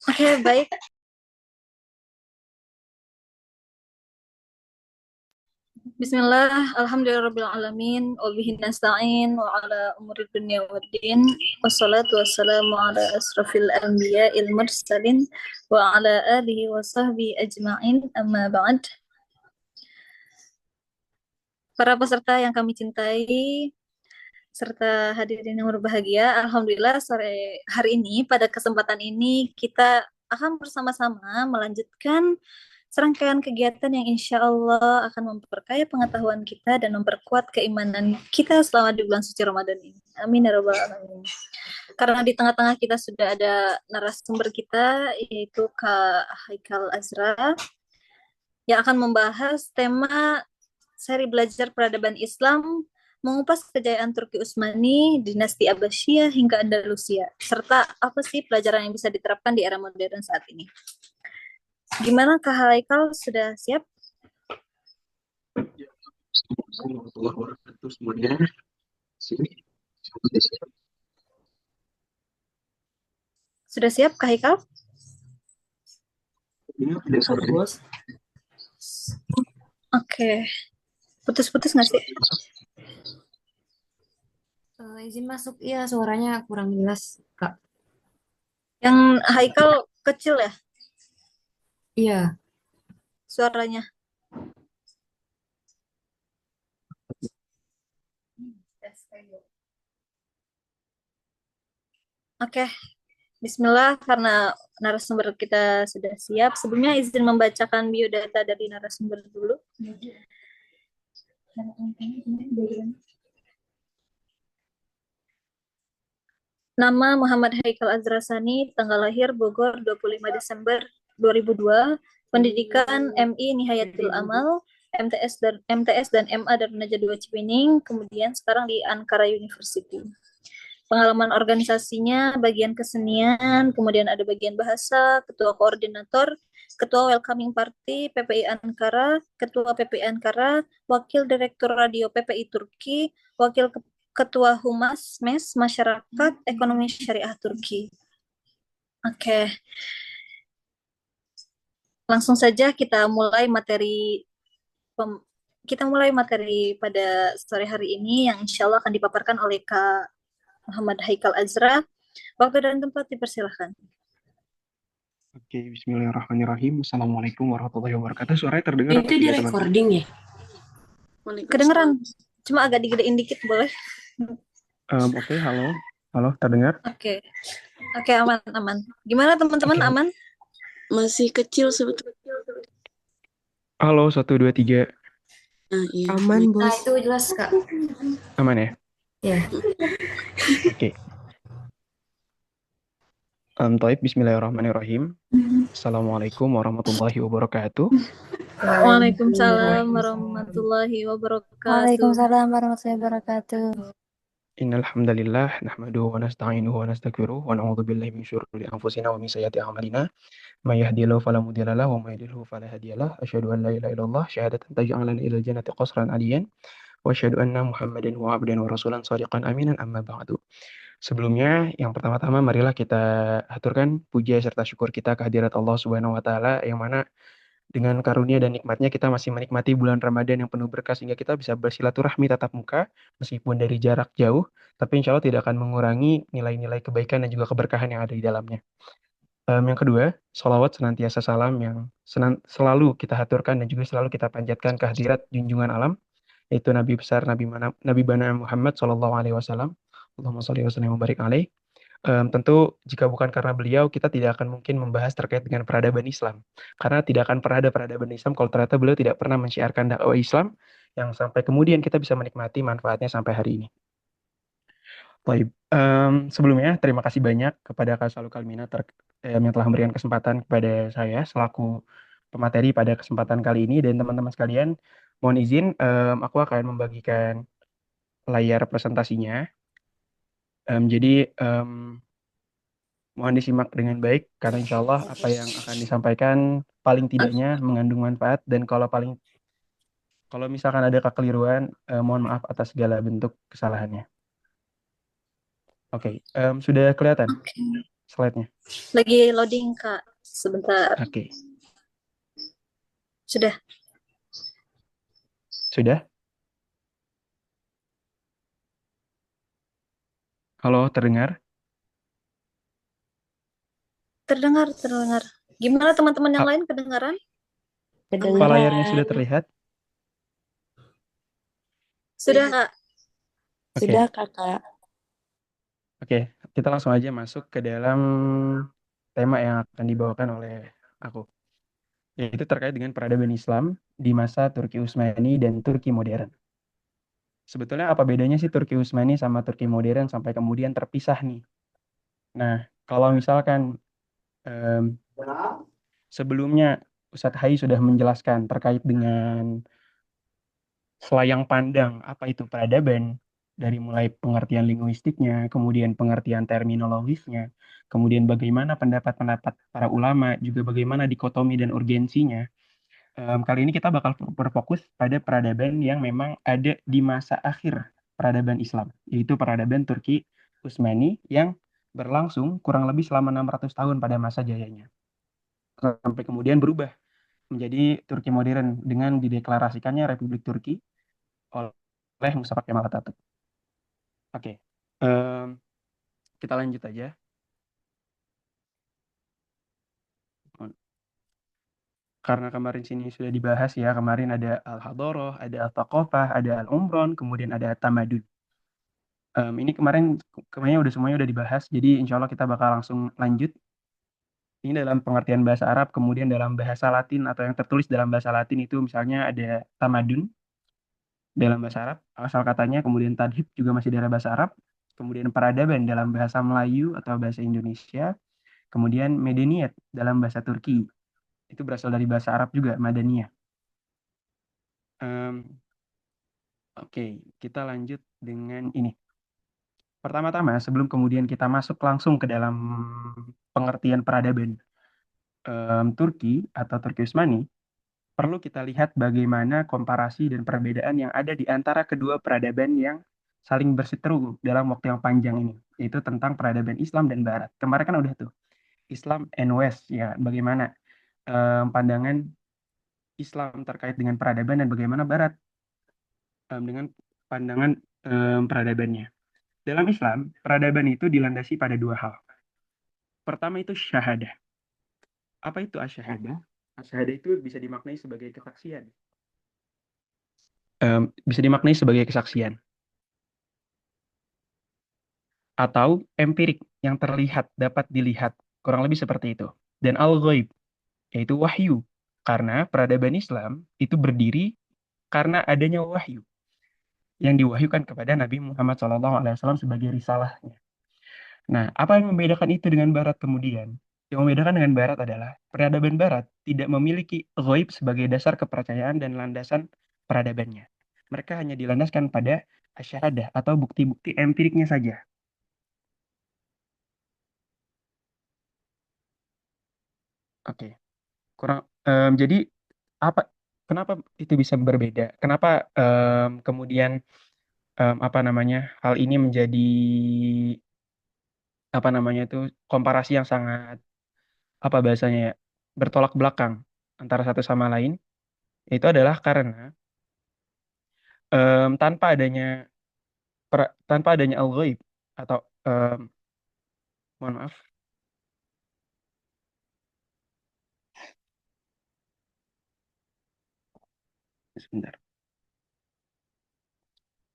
Oke, baik. Bismillah, alhamdulillahirrabbilalamin, wabihi nasta'in, wa ala umuri dunia waddin, wassalatu wassalamu ala asrafil anbiya il mursalin, wa ala alihi wa sahbihi ajma'in, amma ba'd. Para peserta yang kami cintai, serta hadirin yang berbahagia, alhamdulillah sore hari ini, pada kesempatan ini, kita akan bersama-sama melanjutkan serangkaian kegiatan yang insya Allah akan memperkaya pengetahuan kita dan memperkuat keimanan kita selama di bulan suci Ramadan ini. Amin ya rabbal alamin. Karena di tengah-tengah kita sudah ada narasumber kita, yaitu Kak Haikal Azra, yang akan membahas tema seri belajar peradaban Islam, mengupas kejayaan Turki Utsmani, dinasti Abbasiyah hingga Andalusia, serta apa sih pelajaran yang bisa diterapkan di era modern saat ini. Gimana Kak Haikal, sudah siap? Sudah siap Kak Haikal? Oke. Putus-putus nggak sih? Izin masuk, iya suaranya kurang jelas, Kak. Yang Haikal kecil ya Iya, suaranya? Oke, Bismillah, karena narasumber kita sudah siap. Sebelumnya izin membacakan biodata dari narasumber dulu. Nama Muhammad Haikal Azrasani, tanggal lahir Bogor 25 Desember 2002, pendidikan MI Nihayatul Amal, MTS dan MA dari Najwa Cipening, kemudian sekarang di Ankara University. Pengalaman organisasinya bagian kesenian, kemudian ada bagian bahasa, ketua koordinator, ketua welcoming party PPI Ankara, ketua PPI Ankara, wakil direktur radio PPI Turki, wakil ketua Humas MES Masyarakat Ekonomi Syariah Turki. Oke. Langsung saja kita mulai materi pada sore hari ini yang insya Allah akan dipaparkan oleh Kak Muhammad Haikal Azra. Waktu dan tempat dipersilahkan. Oke, bismillahirrahmanirrahim. Assalamualaikum warahmatullahi wabarakatuh. Suaranya terdengar itu apa di tidak, teman-teman? recording ya? Kedengeran, cuma agak digedein dikit boleh? Oke, halo. Halo, terdengar? Oke, aman. Gimana teman-teman, Oke. aman? Masih kecil sebetulnya. Halo, 1, 2, 3. Iya. Nah, Aman, Bos. itu jelas, Kak. Aman ya? Ya. Oke. Taib, bismillahirrahmanirrahim. Assalamualaikum warahmatullahi wabarakatuh. Waalaikumsalam warahmatullahi wabarakatuh. Waalaikumsalam warahmatullahi wabarakatuh. Innal hamdalillah nahmaduhu wa nasta'inuhu wa nastaghfiruh wa na'udzu billahi min syururi anfusina wa min sayyiati a'malina. May yahdihillahu fala mudilla lahu wa may yudlil fala hadiya lahu. Asyhadu an la ilaha illallah syahadatan taj'alana ilal jannati qasran aliyan. Wa asyhadu anna Muhammadan wa abdan wa rasulan shadiqan aminan amma ba'du. Sebelumnya, yang pertama-tama marilah kita haturkan puja serta syukur kita kehadirat Allah Subhanahu wa taala yang mana dengan karunia dan nikmatnya kita masih menikmati bulan Ramadan yang penuh berkah sehingga kita bisa bersilaturahmi tatap muka meskipun dari jarak jauh, tapi insya Allah tidak akan mengurangi nilai-nilai kebaikan dan juga keberkahan yang ada di dalamnya. Yang kedua, sholawat senantiasa salam yang selalu kita haturkan dan juga selalu kita panjatkan kehadirat junjungan alam, yaitu Nabi besar Nabi Bana Muhammad Shallallahu Alaihi Wasallam. Allahumma sholli wa sallim wa barik alaih. Tentu jika bukan karena beliau, kita tidak akan mungkin membahas terkait dengan peradaban Islam. Karena tidak akan pernah ada peradaban Islam kalau ternyata beliau tidak pernah menyiarkan dakwah Islam yang sampai kemudian kita bisa menikmati manfaatnya sampai hari ini. Baik, sebelumnya terima kasih banyak kepada Kak Saluk Kalmina yang telah memberikan kesempatan kepada saya selaku pemateri pada kesempatan kali ini, dan teman-teman sekalian, mohon izin aku akan membagikan layar presentasinya. Jadi mohon disimak dengan baik karena insya Allah apa yang akan disampaikan paling tidaknya mengandung manfaat, dan kalau misalkan ada kekeliruan, mohon maaf atas segala bentuk kesalahannya. Oke, sudah kelihatan Oke. slide-nya? Lagi loading, Kak. Sebentar. Oke, Sudah. sudah? Halo, terdengar? Terdengar, terdengar. Gimana teman-teman yang A- lain kedengaran? Apa layarnya sudah Kedengeran. terlihat? Sudah, Kak. Oke, Sudah, Kakak. oke. Kita langsung aja masuk ke dalam tema yang akan dibawakan oleh aku, yaitu terkait dengan peradaban Islam di masa Turki Utsmani dan Turki modern. Sebetulnya apa bedanya sih Turki Utsmani sama Turki modern sampai kemudian terpisah nih? Nah, kalau misalkan em, sebelumnya Ustadz Hai sudah menjelaskan terkait dengan selayang pandang apa itu peradaban, dari mulai pengertian linguistiknya, kemudian pengertian terminologisnya, kemudian bagaimana pendapat-pendapat para ulama, juga bagaimana dikotomi dan urgensinya. Kali ini kita bakal berfokus pada peradaban yang memang ada di masa akhir peradaban Islam, yaitu peradaban Turki Utsmani yang berlangsung kurang lebih selama 600 tahun pada masa jayanya. Sampai kemudian berubah menjadi Turki modern dengan dideklarasikannya Republik Turki oleh Mustafa Kemal Atatürk. Oke, em, kita lanjut aja. Karena kemarin sini sudah dibahas ya, kemarin ada Al-Hadoroh, ada Al-Thaqafah, ada Al-Umron, kemudian ada Tamadun. Ini kemarin udah semuanya udah dibahas, jadi insya Allah kita bakal langsung lanjut. Ini dalam pengertian bahasa Arab, kemudian dalam bahasa Latin atau yang tertulis dalam bahasa Latin itu misalnya ada Tamadun dalam bahasa Arab, asal katanya, kemudian Tadhib juga masih dalam bahasa Arab, kemudian peradaban dalam bahasa Melayu atau bahasa Indonesia, kemudian Medeniyet dalam bahasa Turki. Itu berasal dari bahasa Arab juga, Madaniyah. Em, Oke, kita lanjut dengan ini. Pertama-tama, sebelum kemudian kita masuk langsung ke dalam pengertian peradaban Turki atau Turki Utsmani, perlu kita lihat bagaimana komparasi dan perbedaan yang ada di antara kedua peradaban yang saling berseteru dalam waktu yang panjang ini, yaitu tentang peradaban Islam dan Barat. Kemarin kan udah tuh, Islam and West, ya, bagaimana pandangan Islam terkait dengan peradaban dan bagaimana Barat dengan pandangan peradabannya. Dalam Islam, peradaban itu dilandasi pada dua hal. Pertama itu syahadah. Apa itu asyahadah? Asyahadah itu bisa dimaknai sebagai kesaksian. Bisa dimaknai sebagai kesaksian. Atau empirik, yang terlihat, dapat dilihat. Kurang lebih seperti itu. Dan al-ghaib, yaitu wahyu. Karena peradaban Islam itu berdiri karena adanya wahyu yang diwahyukan kepada Nabi Muhammad SAW sebagai risalahnya. Nah, apa yang membedakan itu dengan Barat kemudian? Yang membedakan dengan Barat adalah peradaban Barat tidak memiliki ghaib sebagai dasar kepercayaan dan landasan peradabannya. Mereka hanya dilandaskan pada asyhadah atau bukti-bukti empiriknya saja. Oke, kurang. Jadi apa? Kenapa itu bisa berbeda? Kenapa kemudian apa namanya hal ini menjadi apa namanya itu komparasi yang sangat apa bahasanya ya, bertolak belakang antara satu sama lain? Itu adalah karena tanpa adanya tanpa adanya al-ghaib atau mohon maaf sebentar.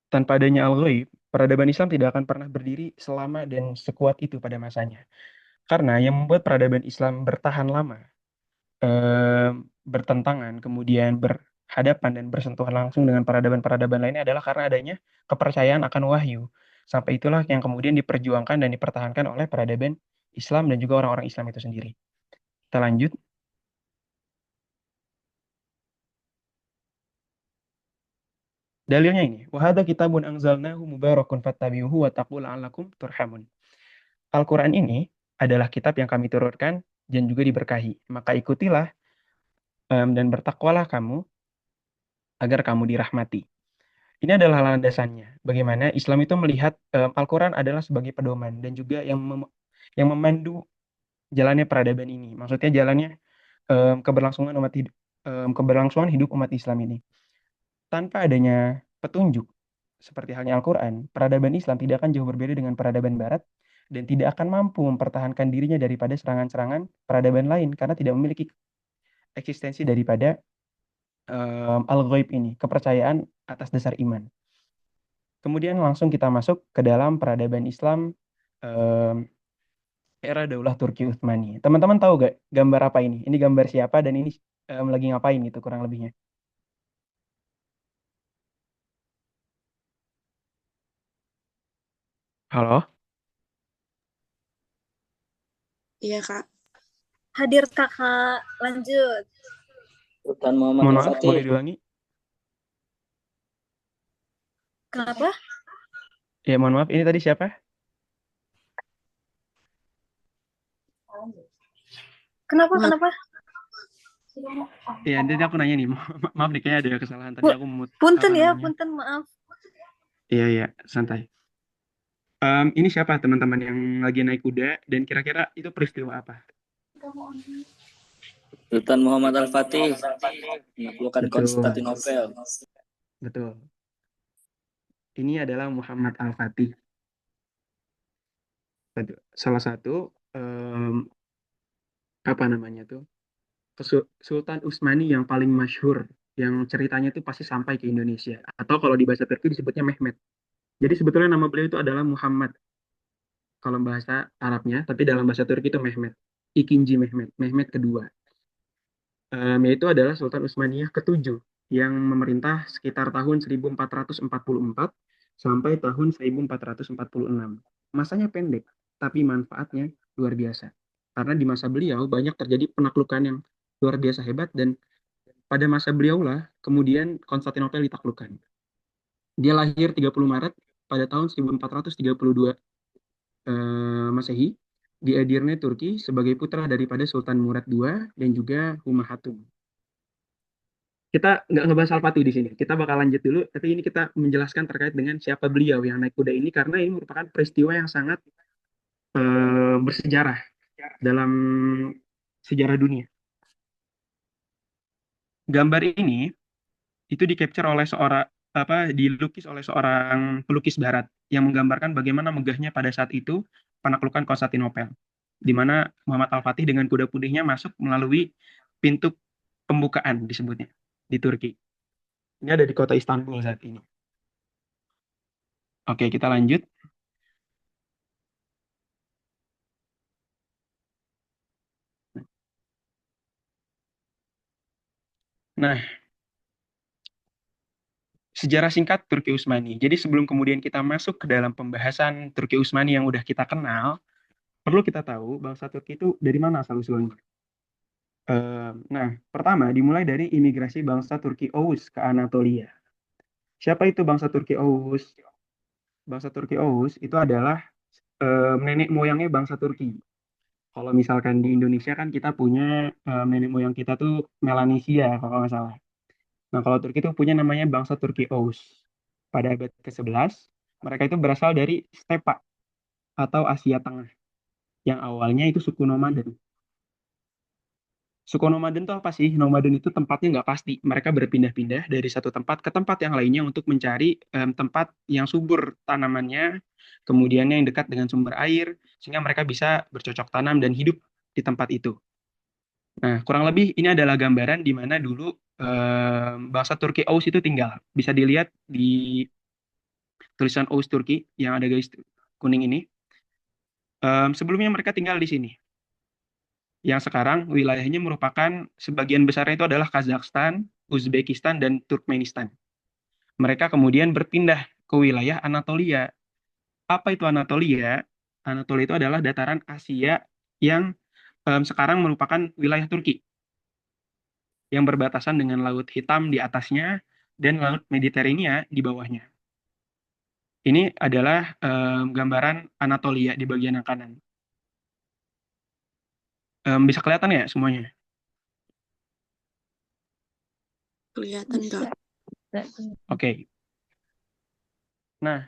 Tanpa adanya al-ghaib, peradaban Islam tidak akan pernah berdiri selama dan sekuat itu pada masanya. Karena yang membuat peradaban Islam bertahan lama, bertentangan, kemudian berhadapan dan bersentuhan langsung dengan peradaban-peradaban lainnya adalah karena adanya kepercayaan akan wahyu. Sampai itulah yang kemudian diperjuangkan dan dipertahankan oleh peradaban Islam dan juga orang-orang Islam itu sendiri. Kita lanjut. Dalilnya ini, wahada kitabun anzalnahu mubarakun fattabi'uhu wa taqul la'allakum turhamun. Al-Quran ini adalah kitab yang kami turunkan dan juga diberkahi. Maka ikutilah dan bertakwalah kamu agar kamu dirahmati. Ini adalah landasannya. Bagaimana Islam itu melihat Al-Quran adalah sebagai pedoman dan juga yang memandu jalannya peradaban ini. Maksudnya jalannya keberlangsungan hidup umat Islam ini. Tanpa adanya petunjuk seperti halnya Al-Quran, peradaban Islam tidak akan jauh berbeda dengan peradaban Barat dan tidak akan mampu mempertahankan dirinya daripada serangan-serangan peradaban lain karena tidak memiliki eksistensi daripada al-ghaib ini, kepercayaan atas dasar iman. Kemudian langsung kita masuk ke dalam peradaban Islam em, era Daulah Turki Utsmani. Teman-teman tahu gak gambar apa ini? Ini gambar siapa dan ini lagi ngapain gitu kurang lebihnya? Halo? Iya, Kak. Hadir kakak, lanjut. Sultan Muhammad Mohon maaf, Al-Fatih. boleh diulangi? Kenapa? Ya, mohon maaf, ini tadi siapa? Kenapa? Maaf. Kenapa? Ya, nanti aku nanya nih. Maaf nih, kayaknya ada kesalahan tadi aku Punten ya, namanya. punten, maaf. Iya, iya, santai. Ini siapa teman-teman yang lagi naik kuda dan kira-kira itu peristiwa apa? Sultan Muhammad Al-Fatih menaklukkan Betul, Konstantinopel. betul. Ini adalah Muhammad Al-Fatih. Salah satu apa namanya tuh? Sultan Utsmani yang paling masyhur, yang ceritanya itu pasti sampai ke Indonesia. Atau kalau di bahasa Turki disebutnya Mehmet. Jadi sebetulnya nama beliau itu adalah Muhammad kalau bahasa Arabnya, tapi dalam bahasa Turki itu Mehmet. Ikinci Mehmet, Mehmet kedua. Yaitu adalah Sultan Utsmaniyah ketujuh yang memerintah sekitar tahun 1444 sampai tahun 1446. Masanya pendek, tapi manfaatnya luar biasa. Karena di masa beliau banyak terjadi penaklukan yang luar biasa hebat dan pada masa beliau lah kemudian Konstantinopel ditaklukkan. Dia lahir 30 Maret pada tahun 1432 Masehi di Edirne, Turki sebagai putra daripada Sultan Murad II dan juga Huma Hatum. Kita nggak ngebahas Al-Fatih di sini. Kita bakal lanjut dulu, tapi ini kita menjelaskan terkait dengan siapa beliau yang naik kuda ini karena ini merupakan peristiwa yang sangat bersejarah dalam sejarah dunia. Gambar ini itu di-capture oleh dilukis oleh seorang pelukis barat yang menggambarkan bagaimana megahnya pada saat itu penaklukan Konstantinopel, di mana Muhammad Al-Fatih dengan kuda putihnya masuk melalui pintu pembukaan disebutnya di Turki. Ini ada di kota Istanbul saat ini. Oke, kita lanjut. Nah, sejarah singkat Turki Utsmani. Jadi sebelum kemudian kita masuk ke dalam pembahasan Turki Utsmani yang udah kita kenal, perlu kita tahu bangsa Turki itu dari mana asal-usulnya. Nah, pertama dimulai dari imigrasi bangsa Turki Oghuz ke Anatolia. Siapa itu bangsa Turki Oghuz? Bangsa Turki Oghuz itu adalah nenek moyangnya bangsa Turki. Kalau misalkan di Indonesia kan kita punya nenek moyang kita tuh Melanesia kalau nggak salah. Nah, kalau Turki itu punya namanya bangsa Turki Oghuz. Pada abad ke-11, mereka itu berasal dari stepa atau Asia Tengah, yang awalnya itu suku nomaden. Suku nomaden itu apa sih? Nomaden itu tempatnya nggak pasti. Mereka berpindah-pindah dari satu tempat ke tempat yang lainnya untuk mencari tempat yang subur tanamannya, kemudian yang dekat dengan sumber air, sehingga mereka bisa bercocok tanam dan hidup di tempat itu. Nah, kurang lebih ini adalah gambaran di mana dulu bangsa Turki Oghuz itu tinggal. Bisa dilihat di tulisan Oghuz Turki yang ada garis kuning ini. Sebelumnya mereka tinggal di sini. Yang sekarang wilayahnya merupakan sebagian besarnya itu adalah Kazakhstan, Uzbekistan, dan Turkmenistan. Mereka kemudian berpindah ke wilayah Anatolia. Apa itu Anatolia? Anatolia itu adalah dataran Asia yang sekarang merupakan wilayah Turki, yang berbatasan dengan Laut Hitam di atasnya dan Laut Mediterania di bawahnya. Ini adalah gambaran Anatolia di bagian yang kanan. Bisa kelihatan ya semuanya? Kelihatan, Kak. Oke. Nah,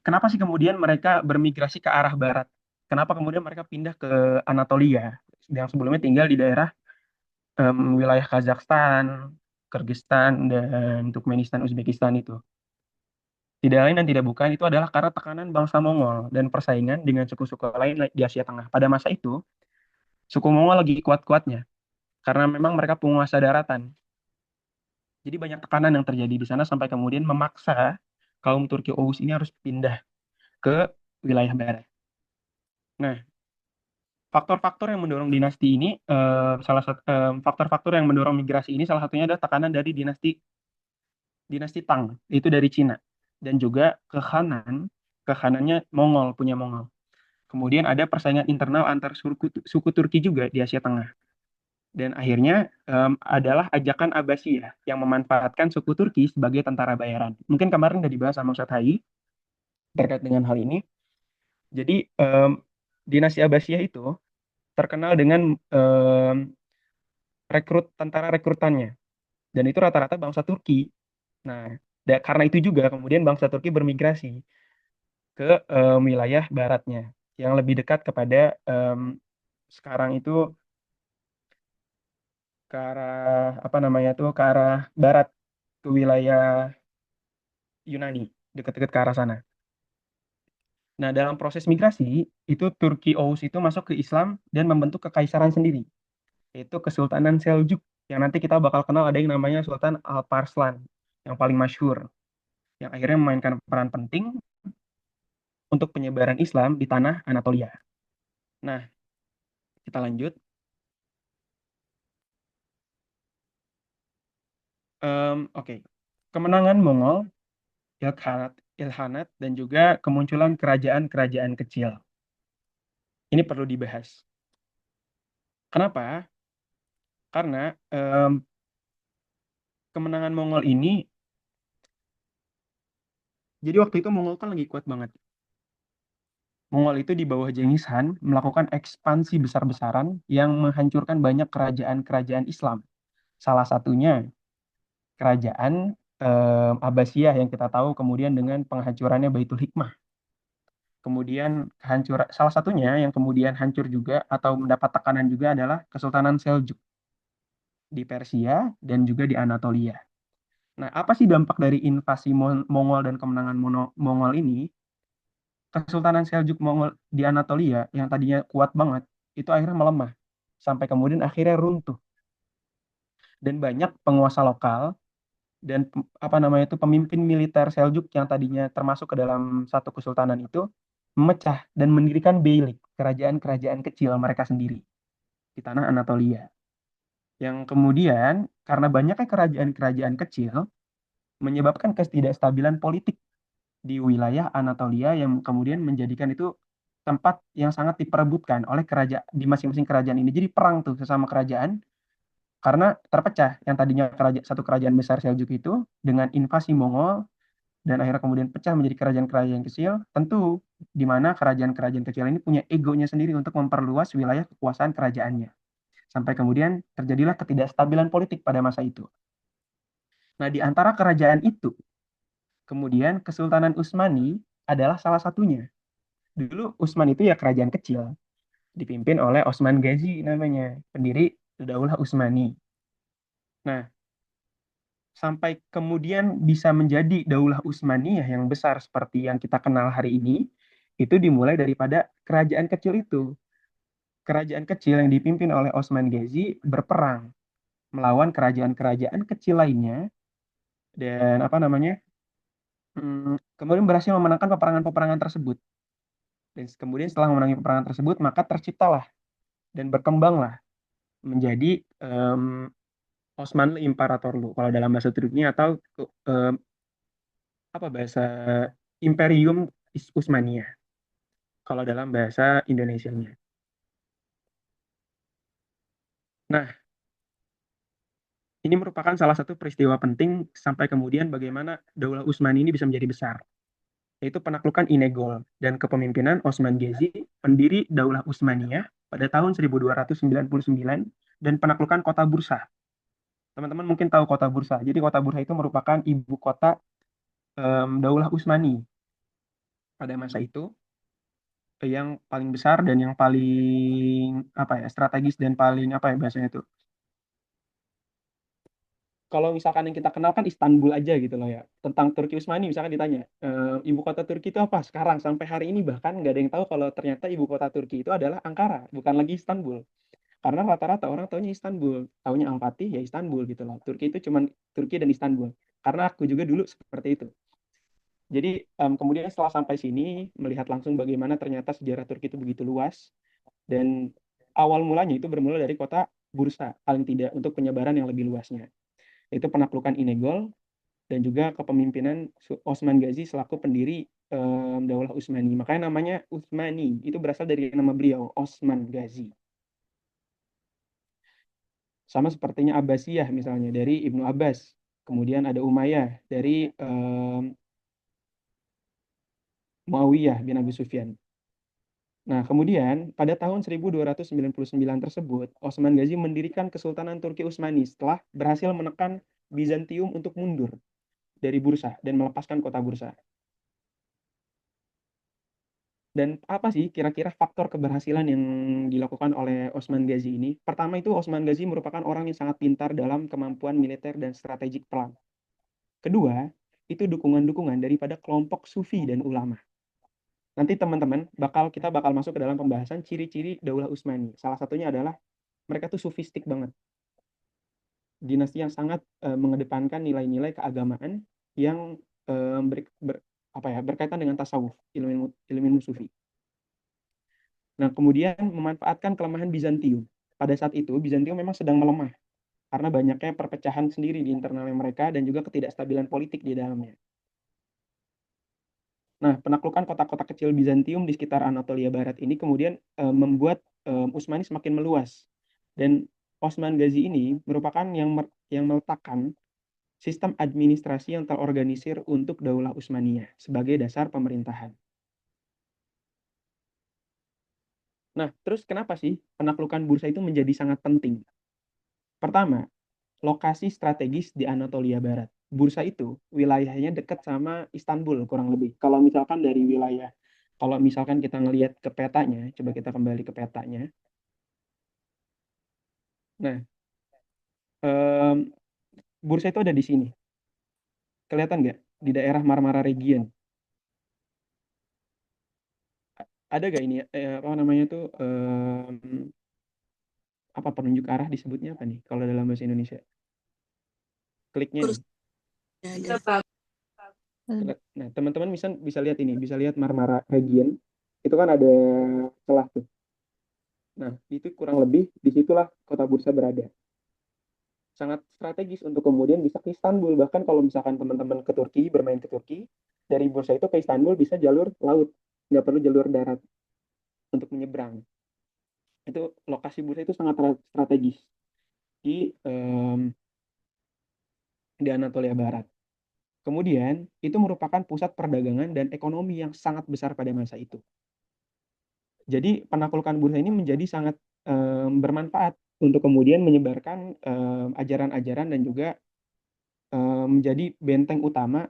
kenapa sih kemudian mereka bermigrasi ke arah barat? Kenapa kemudian mereka pindah ke Anatolia yang sebelumnya tinggal di daerah wilayah Kazakhstan, Kyrgyzstan, dan Turkmenistan, Uzbekistan itu? Tidak lain dan tidak bukan, itu adalah karena tekanan bangsa Mongol dan persaingan dengan suku-suku lain di Asia Tengah. Pada masa itu, suku Mongol lagi kuat-kuatnya, karena memang mereka penguasa daratan. Jadi banyak tekanan yang terjadi di sana sampai kemudian memaksa kaum Turki Oghuz ini harus pindah ke wilayah barat. Nah, faktor-faktor yang mendorong dinasti ini, salah satu faktor-faktor yang mendorong migrasi ini salah satunya adalah tekanan dari dinasti dinasti Tang, itu dari Cina, dan juga kekhanannya Mongol, punya Mongol. Kemudian ada persaingan internal antar suku Turki juga di Asia Tengah. Dan akhirnya adalah ajakan Abbasiyah yang memanfaatkan suku Turki sebagai tentara bayaran. Mungkin kemarin udah dibahas sama Ustadz Hai terkait dengan hal ini. Jadi dinasti Abbasiyah itu terkenal dengan tentara rekrutannya. Dan itu rata-rata bangsa Turki. Nah, karena itu juga kemudian bangsa Turki bermigrasi ke wilayah baratnya yang lebih dekat kepada sekarang itu ke arah apa namanya tuh ke arah barat, ke wilayah Yunani, dekat-dekat ke arah sana. Nah, dalam proses migrasi itu Turki Oghuz itu masuk ke Islam dan membentuk kekaisaran sendiri, yaitu Kesultanan Seljuk, yang nanti kita bakal kenal ada yang namanya Sultan Alparslan yang paling masyhur, yang akhirnya memainkan peran penting untuk penyebaran Islam di tanah Anatolia. Nah, kita lanjut. Oke. Kemenangan Mongol, Ilkhanat, dan juga kemunculan kerajaan-kerajaan kecil. Ini perlu dibahas. Kenapa? Karena kemenangan Mongol ini, jadi waktu itu Mongol kan lagi kuat banget. Mongol itu di bawah Genghis Khan melakukan ekspansi besar-besaran yang menghancurkan banyak kerajaan-kerajaan Islam. Salah satunya kerajaan Abbasiyah yang kita tahu kemudian dengan penghancurannya Baitul Hikmah. Kemudian salah satunya yang kemudian hancur juga atau mendapat tekanan juga adalah Kesultanan Seljuk di Persia dan juga di Anatolia. Nah, apa sih dampak dari invasi Mongol dan kemenangan Mongol ini? Kesultanan Seljuk Mongol di Anatolia yang tadinya kuat banget, itu akhirnya melemah sampai kemudian akhirnya runtuh. Dan banyak penguasa lokal dan apa namanya itu pemimpin militer Seljuk yang tadinya termasuk ke dalam satu kesultanan itu memecah dan mendirikan beylik, kerajaan-kerajaan kecil mereka sendiri di tanah Anatolia. Yang kemudian karena banyaknya kerajaan-kerajaan kecil menyebabkan ketidakstabilan politik di wilayah Anatolia yang kemudian menjadikan itu tempat yang sangat diperebutkan oleh kerajaan di masing-masing kerajaan ini. Jadi perang tuh sesama kerajaan karena terpecah yang tadinya satu kerajaan besar Seljuk itu dengan invasi Mongol dan akhirnya kemudian pecah menjadi kerajaan-kerajaan kecil. Tentu di mana kerajaan-kerajaan kecil ini punya egonya sendiri untuk memperluas wilayah kekuasaan kerajaannya. Sampai kemudian terjadilah ketidakstabilan politik pada masa itu. Nah, di antara kerajaan itu, kemudian Kesultanan Utsmani adalah salah satunya. Dulu Utsman itu ya kerajaan kecil, dipimpin oleh Osman Ghazi namanya, pendiri Daulah Utsmani. Nah, sampai kemudian bisa menjadi Daulah Utsmaniyah yang besar seperti yang kita kenal hari ini, itu dimulai daripada kerajaan kecil itu. Kerajaan kecil yang dipimpin oleh Osman Ghazi berperang melawan kerajaan-kerajaan kecil lainnya dan apa namanya kemudian berhasil memenangkan peperangan-peperangan tersebut. Dan kemudian setelah memenangi peperangan tersebut, maka terciptalah dan berkembanglah menjadi Osmanlı İmparatorluğu kalau dalam bahasa Turkinya atau apa bahasa Imperium Utsmaniyah kalau dalam bahasa Indonesianya. Nah, ini merupakan salah satu peristiwa penting sampai kemudian bagaimana Daulah Utsmani ini bisa menjadi besar, yaitu penaklukan Inegol dan kepemimpinan Osman Ghazi, pendiri Daulah Utsmaniyah pada tahun 1299 dan penaklukan kota Bursa. Teman-teman mungkin tahu kota Bursa. Jadi kota Bursa itu merupakan ibu kota Daulah Utsmani pada masa itu yang paling besar dan yang paling apa ya strategis dan paling apa ya bahasanya itu. Kalau misalkan yang kita kenal kan Istanbul aja gitu loh ya. Tentang Turki Utsmani misalkan ditanya, ibu kota Turki itu apa sekarang sampai hari ini bahkan nggak ada yang tahu kalau ternyata ibu kota Turki itu adalah Ankara, bukan lagi Istanbul. Karena rata-rata orang taunya Istanbul, taunya Al-Fatih ya Istanbul gitu loh. Turki itu cuman Turki dan Istanbul. Karena aku juga dulu seperti itu. Jadi kemudian setelah sampai sini melihat langsung bagaimana ternyata sejarah Turki itu begitu luas dan awal mulanya itu bermula dari kota Bursa paling tidak untuk penyebaran yang lebih luasnya. Itu penaklukan Inegol dan juga kepemimpinan Osman Ghazi selaku pendiri Daulah Utsmani. Makanya namanya Utsmani itu berasal dari nama beliau Osman Ghazi. Sama sepertinya Abbasiyah misalnya dari Ibnu Abbas. Kemudian ada Umayyah dari Muawiyah bin Abi Sufyan. Nah, kemudian pada tahun 1299 tersebut, Osman Ghazi mendirikan Kesultanan Turki Utsmani setelah berhasil menekan Bizantium untuk mundur dari Bursa dan melepaskan kota Bursa. Dan apa sih kira-kira faktor keberhasilan yang dilakukan oleh Osman Ghazi ini? Pertama itu Osman Ghazi merupakan orang yang sangat pintar dalam kemampuan militer dan strategik perang. Kedua, itu dukungan-dukungan daripada kelompok sufi dan ulama. Nanti teman-teman kita bakal masuk ke dalam pembahasan ciri-ciri Daulah Utsmani. Salah satunya adalah mereka tuh sufistik banget. Dinasti yang sangat mengedepankan nilai-nilai keagamaan yang berkaitan dengan tasawuf, ilmu sufi. Nah, kemudian memanfaatkan kelemahan Bizantium. Pada saat itu, Bizantium memang sedang melemah karena banyaknya perpecahan sendiri di internalnya mereka dan juga ketidakstabilan politik di dalamnya. Nah, penaklukan kota-kota kecil Bizantium di sekitar Anatolia Barat ini kemudian membuat Utsmani semakin meluas. Dan Osman Ghazi ini merupakan yang meletakkan sistem administrasi yang terorganisir untuk Daulah Utsmaniyah sebagai dasar pemerintahan. Nah, terus kenapa sih penaklukan Bursa itu menjadi sangat penting? Pertama, lokasi strategis di Anatolia Barat. Bursa itu wilayahnya dekat sama Istanbul kurang lebih. Kalau misalkan kita ngelihat ke petanya, coba kita kembali ke petanya. Nah, Bursa itu ada di sini. Kelihatan nggak? Di daerah Marmara Region. Ada nggak ini? Apa namanya tuh? Apa penunjuk arah disebutnya apa nih? Kalau dalam bahasa Indonesia? Kliknya nih. Kurus ada. Nah, teman-teman bisa lihat ini, bisa lihat Marmara Region. Itu kan ada celah tuh. Nah, itu kurang lebih disitulah kota Bursa berada. Sangat strategis untuk kemudian bisa ke Istanbul. Bahkan kalau misalkan teman-teman ke Turki, bermain ke Turki, dari Bursa itu ke Istanbul bisa jalur laut. Nggak perlu jalur darat untuk menyeberang. Itu lokasi Bursa itu sangat strategis di Anatolia Barat. Kemudian, itu merupakan pusat perdagangan dan ekonomi yang sangat besar pada masa itu. Jadi, penaklukan Bursa ini menjadi sangat bermanfaat untuk kemudian menyebarkan ajaran-ajaran dan juga menjadi benteng utama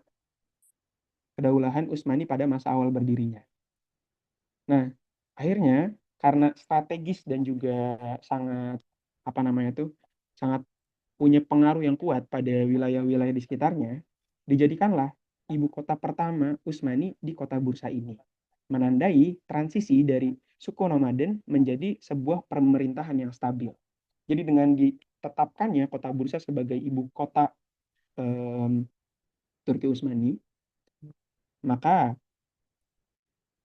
kedaulahan Utsmani pada masa awal berdirinya. Nah, akhirnya karena strategis dan juga sangat sangat punya pengaruh yang kuat pada wilayah-wilayah di sekitarnya, dijadikanlah ibu kota pertama Utsmani di kota Bursa ini, menandai transisi dari suku nomaden menjadi sebuah pemerintahan yang stabil. Jadi dengan ditetapkannya kota Bursa sebagai ibu kota Turki Utsmani, maka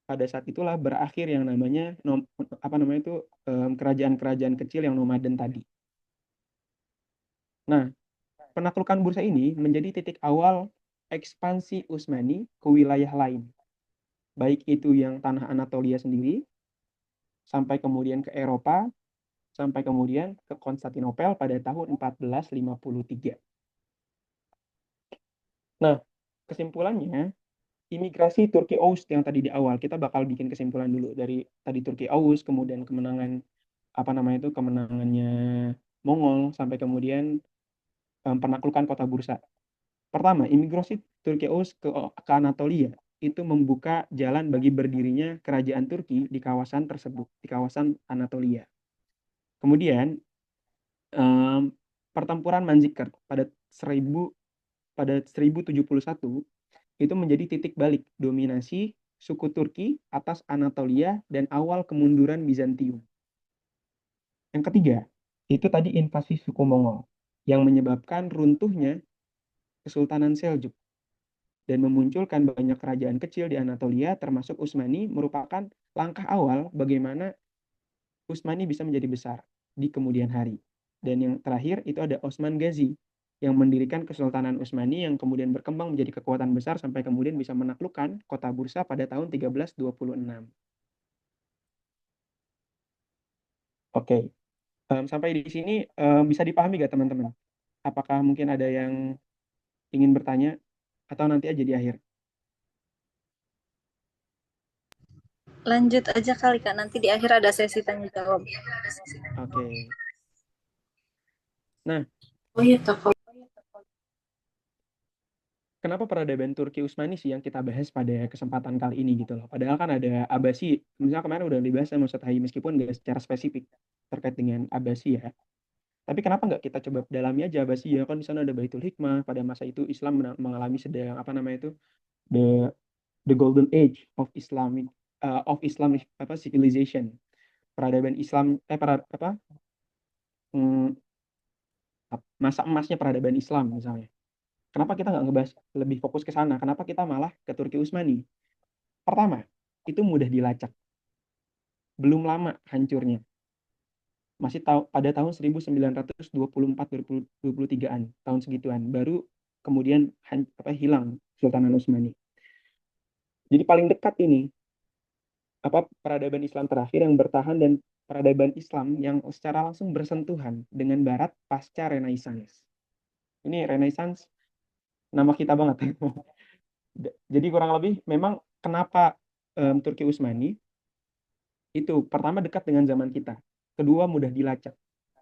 pada saat itulah berakhir yang namanya kerajaan-kerajaan kecil yang nomaden tadi. Nah, penaklukan Bursa ini menjadi titik awal ekspansi Utsmani ke wilayah lain. Baik itu yang tanah Anatolia sendiri, sampai kemudian ke Eropa, sampai kemudian ke Konstantinopel pada tahun 1453. Nah, kesimpulannya, imigrasi Turki Oghuz yang tadi di awal, kita bakal bikin kesimpulan dulu dari tadi Turki Oghuz, kemudian kemenangannya Mongol, sampai kemudian penaklukan kota Bursa. Pertama, Turkeus ke Anatolia itu membuka jalan bagi berdirinya kerajaan Turki di kawasan tersebut, di kawasan Anatolia. Kemudian pertempuran Manzikert pada 1071 itu menjadi titik balik dominasi suku Turki atas Anatolia dan awal kemunduran Bizantium. Yang ketiga, itu tadi invasi suku Mongol yang menyebabkan runtuhnya Kesultanan Seljuk dan memunculkan banyak kerajaan kecil di Anatolia termasuk Utsmani merupakan langkah awal bagaimana Utsmani bisa menjadi besar di kemudian hari. Dan yang terakhir itu ada Osman Gazi yang mendirikan Kesultanan Utsmani yang kemudian berkembang menjadi kekuatan besar sampai kemudian bisa menaklukkan kota Bursa pada tahun 1326. Oke, sampai di sini bisa dipahami gak teman-teman? Apakah mungkin ada yang ingin bertanya atau nanti aja di akhir? Lanjut aja kali Kak, nanti di akhir ada sesi tanya jawab. Oke. Nah, Oh iya, Toko. kenapa peradaban Turki Utsmani sih yang kita bahas pada kesempatan kali ini gitu loh. Padahal kan ada Abbasi, misalnya kemarin udah dibahas sama Ustadz Hai meskipun nggak secara spesifik terkait dengan Abbasi ya. Tapi kenapa nggak kita coba dalami aja Abbasi ya, kan di sana ada Baitul Hikmah, pada masa itu Islam mengalami sedang apa namanya itu the the golden age of Islamic apa civilization. Peradaban Islam hmm, masa emasnya peradaban Islam misalnya. Kenapa kita nggak ngebahas lebih fokus ke sana? Kenapa kita malah ke Turki Utsmani? Pertama, itu mudah dilacak. Belum lama hancurnya. Masih pada tahun 1924-23-an, tahun segituan. Baru kemudian hilang Sultanan Utsmani. Jadi paling dekat ini peradaban Islam terakhir yang bertahan dan peradaban Islam yang secara langsung bersentuhan dengan Barat pasca Renaissance. Ini Renaissance nama kita banget. Jadi kurang lebih memang kenapa Turki Utsmani itu pertama dekat dengan zaman kita, kedua mudah dilacak,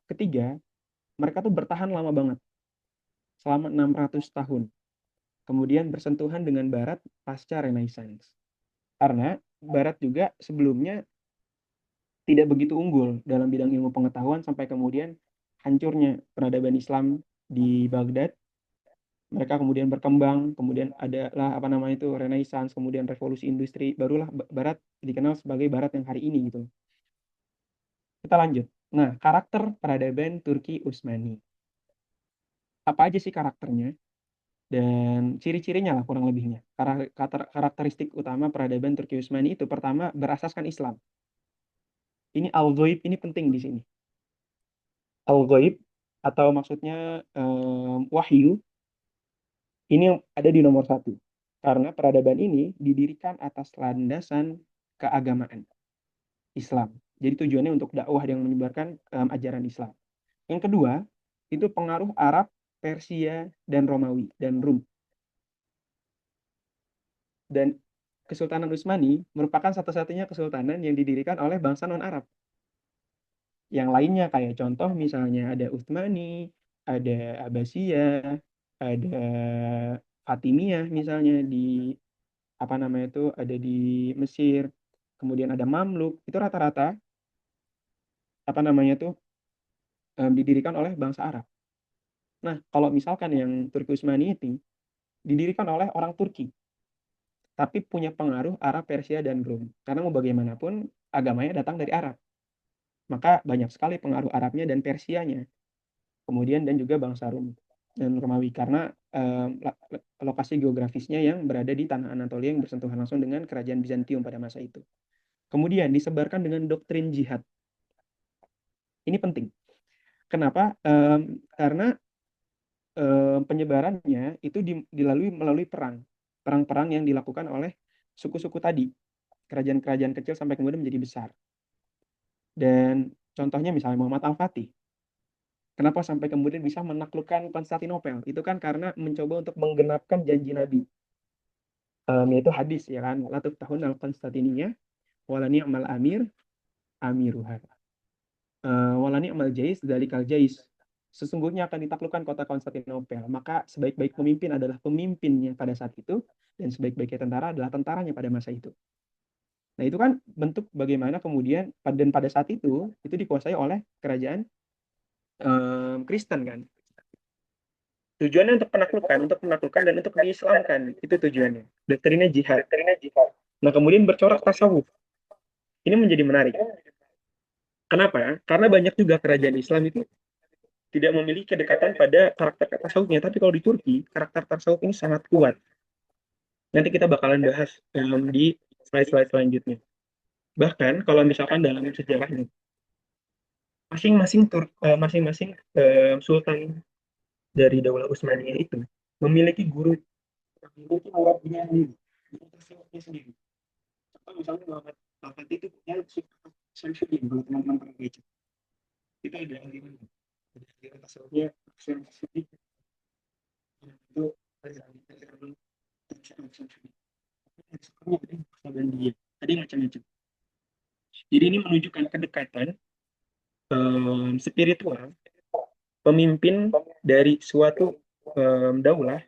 ketiga mereka tuh bertahan lama banget selama 600 tahun, kemudian bersentuhan dengan Barat pasca Renaissance. Karena Barat juga sebelumnya tidak begitu unggul dalam bidang ilmu pengetahuan sampai kemudian hancurnya peradaban Islam di Baghdad. Mereka kemudian berkembang, kemudian adalah apa namanya itu Renaissance, kemudian revolusi industri, barulah Barat dikenal sebagai Barat yang hari ini gitu. Kita lanjut. Nah, karakter peradaban Turki Utsmani. Apa aja sih karakternya? Dan ciri-cirinya lah kurang lebihnya. Karakteristik utama peradaban Turki Utsmani itu pertama berasaskan Islam. Ini al-ghaib, ini penting di sini. Al-ghaib atau maksudnya wahyu ini yang ada di nomor 1. Karena peradaban ini didirikan atas landasan keagamaan Islam. Jadi tujuannya untuk dakwah yang menyebarkan ajaran Islam. Yang kedua, itu pengaruh Arab, Persia, dan Romawi, dan Rum. Dan Kesultanan Utsmani merupakan satu-satunya kesultanan yang didirikan oleh bangsa non-Arab. Yang lainnya kayak contoh misalnya ada Utsmani, ada Abbasiyah, ada Fatimiyah misalnya di apa namanya itu ada di Mesir, kemudian ada Mamluk, itu rata-rata apa namanya itu didirikan oleh bangsa Arab. Nah, kalau misalkan yang Turki Utsmani itu didirikan oleh orang Turki, tapi punya pengaruh Arab, Persia, dan Rum. Karena mau bagaimanapun agamanya datang dari Arab. Maka banyak sekali pengaruh Arabnya dan Persianya. Kemudian dan juga bangsa Rum dan Romawi. Karena lokasi geografisnya yang berada di tanah Anatolia yang bersentuhan langsung dengan kerajaan Bizantium pada masa itu. Kemudian disebarkan dengan doktrin jihad. Ini penting. Kenapa? Karena penyebarannya itu dilalui melalui perang-perang yang dilakukan oleh suku-suku tadi, kerajaan-kerajaan kecil sampai kemudian menjadi besar. Dan contohnya misalnya Muhammad Al-Fatih. Kenapa sampai kemudian bisa menaklukkan Konstantinopel? Itu kan karena mencoba untuk menggenapkan janji Nabi. Yaitu hadis ya kan, la tuftahun al-Konstantiniyah wala ni'mal amir amiruha. Wala ni'mal jais dalikal jais. sesungguhnya akan ditaklukkan kota Konstantinopel. Maka sebaik-baik pemimpin adalah pemimpinnya pada saat itu, dan sebaik-baiknya tentara adalah tentaranya pada masa itu. Nah, itu kan bentuk bagaimana kemudian dan pada saat itu dikuasai oleh kerajaan Kristen kan. Tujuannya untuk menaklukkan dan untuk diislamkan. Itu tujuannya. Doktrinnya jihad. Nah, kemudian bercorak tasawuf. Ini menjadi menarik. Kenapa? Karena banyak juga kerajaan Islam itu tidak memiliki kedekatan pada karakter tasawufnya. Tapi kalau di Turki, karakter tasawuf ini sangat kuat. Nanti kita bakalan bahas di slide-slide selanjutnya. Bahkan kalau misalkan dalam sejarahnya, masing-masing sultan dari Daulah Utsmaniyah itu memiliki muridnya sendiri, guru tasawufnya sendiri. Contoh misalnya Muhammad Al-Fatih itu punya Syamsuddin, kalau teman-teman pernah baca. Kita ada aliran tasawufnya Syamsuddin. Itu aliran Syamsuddin. Ada dia, ada yang macam-macam. Jadi ini menunjukkan kedekatan spiritual pemimpin dari suatu daulah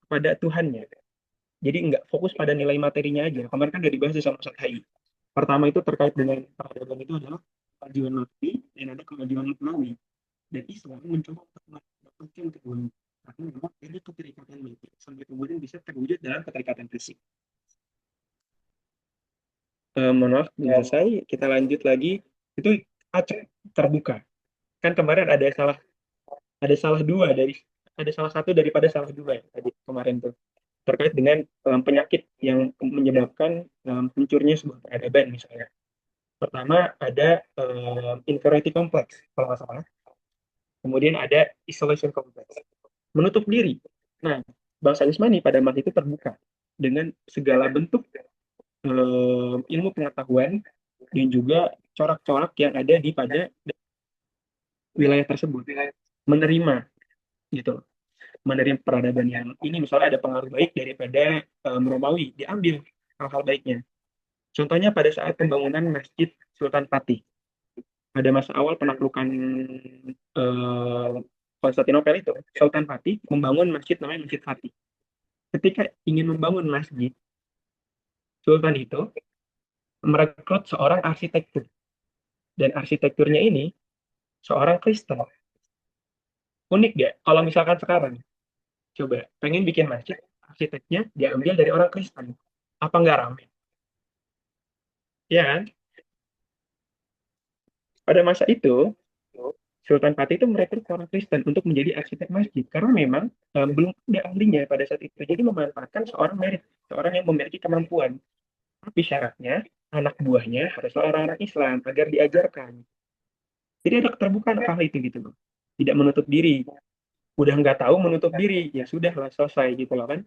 kepada Tuhannya. Jadi nggak fokus pada nilai materinya aja. Kemarin kan udah dibahas sama Ustaz Hai. Pertama itu terkait dengan peradaban itu adalah kemajuan lafzi dan ada kemajuan maknawi. Dan Islam mencoba untuk mendapatkan keduanya. Karena memang ada keterikatan batin sampai kemudian bisa terwujud dalam keterikatan fisik. Mohon maaf, belum selesai. Kita lanjut lagi. Itu Aceh terbuka. Kan kemarin ada salah satu daripada salah dua ya, tadi kemarin tuh terkait dengan penyakit yang menyebabkan hancurnya sebuah peradaban misalnya. Pertama ada inferiority complex kalau nggak salah. Kemudian ada isolation complex, menutup diri. Nah, bangsa Utsmani pada masa itu terbuka dengan segala bentuk ilmu pengetahuan dan juga corak-corak yang ada di pada wilayah tersebut, menerima gitu, menerima peradaban yang ini. Misalnya ada pengaruh baik daripada Romawi, diambil hal-hal baiknya. Contohnya pada saat pembangunan Masjid Sultan Fatih, pada masa awal penaklukan Konstantinopel itu, Sultan Fatih membangun masjid namanya Masjid Fatih. Ketika ingin membangun masjid, Sultan itu merekrut seorang arsitektur, dan arsitekturnya ini seorang Kristen. Unik gak? Kalau misalkan sekarang, coba pengen bikin masjid, arsiteknya diambil dari orang Kristen, apa nggak ramai? Ya kan? Pada masa itu, Sultan Fatih itu merekrut orang Kristen untuk menjadi arsitek masjid, karena memang belum ada ahlinya pada saat itu. Jadi memanfaatkan seorang yang memiliki kemampuan. Tapi syaratnya, anak buahnya haruslah orang-orang Islam agar diajarkan. Jadi ada keterbukaan hal itu gitu loh. Tidak menutup diri. Udah nggak tahu menutup diri, ya sudah lah selesai gitu loh kan.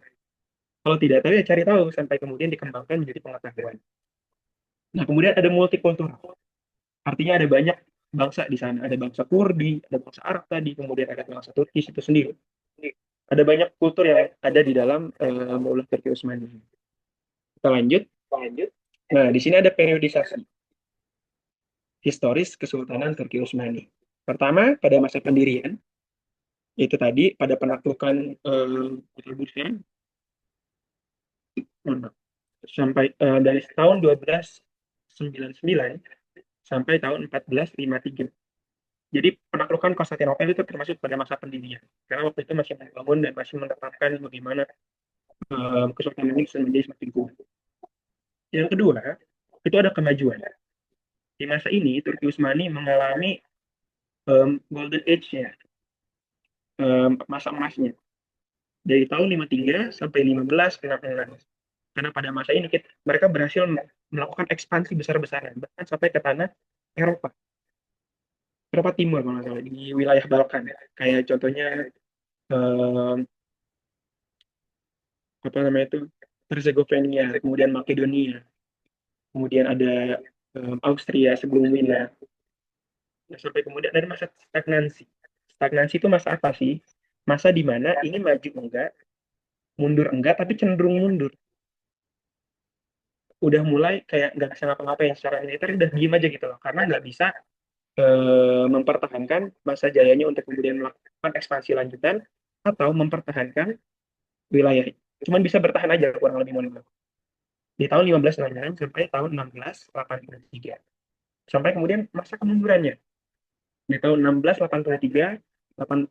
Kalau tidak tahu ya cari tahu sampai kemudian dikembangkan menjadi pengetahuan. Nah, kemudian ada multikultural. Artinya ada banyak bangsa di sana. Ada bangsa Kurdi, ada bangsa Arab tadi, kemudian ada bangsa Turki itu sendiri. Ada banyak kultur yang ada di dalam Daulah Turki Utsmani. Kita lanjut. Nah, di sini ada periodisasi historis Kesultanan Turki Utsmani. Pertama, pada masa pendirian, itu tadi pada penaklukan Busan sampai dari tahun 1299 sampai tahun 1453. Jadi penaklukan Konstantinopel itu termasuk pada masa pendirian. Karena waktu itu masih membangun dan masih menetapkan bagaimana kesultanan ini bisa menjadi semakin kuat. Yang kedua, itu ada kemajuan. Di masa ini, Turki Utsmani mengalami golden age-nya, masa emasnya. Dari tahun 53 sampai 1566. Karena pada masa ini mereka berhasil melakukan ekspansi besar-besaran, bahkan sampai ke tanah Eropa. Eropa Timur kalau nggak salah, di wilayah Balkan. Kayak contohnya apa namanya itu, Herzegovina, kemudian Makedonia, kemudian ada Austria sebelum Wina. Nah, sampai kemudian ada masa stagnansi. Stagnansi itu masa apa sih? Masa di mana ini maju enggak, mundur enggak, tapi cenderung mundur. Udah mulai kayak nggak bisa ngapa-ngapain secara militer, udah diem aja gitu loh, karena nggak bisa mempertahankan masa jayanya untuk kemudian melakukan ekspansi lanjutan atau mempertahankan wilayah. Cuman bisa bertahan aja kurang lebih mohon maaf. Di tahun 1596 sampai tahun 1683. Sampai kemudian masa kemundurannya. Di tahun 1683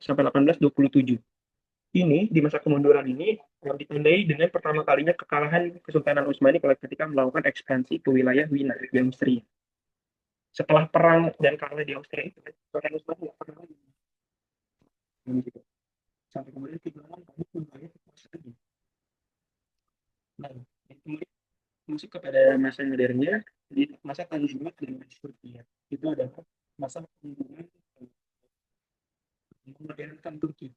sampai 1827. Ini di masa kemunduran ini yang ditandai dengan pertama kalinya kekalahan Kesultanan Utsmani ketika melakukan ekspansi ke wilayah Wina di Austria. Setelah perang dan kalah di Austria itu, Kesultanan Utsmani nggak pernah lagi. Gitu. Sampai kemudian kehilangan banyak wilayah kekuasaannya. Nah, kemudian masuk kepada masa modernnya di masa Tanzimat dan Turkiya. Itu adalah masa kemunduran memodernkan Turki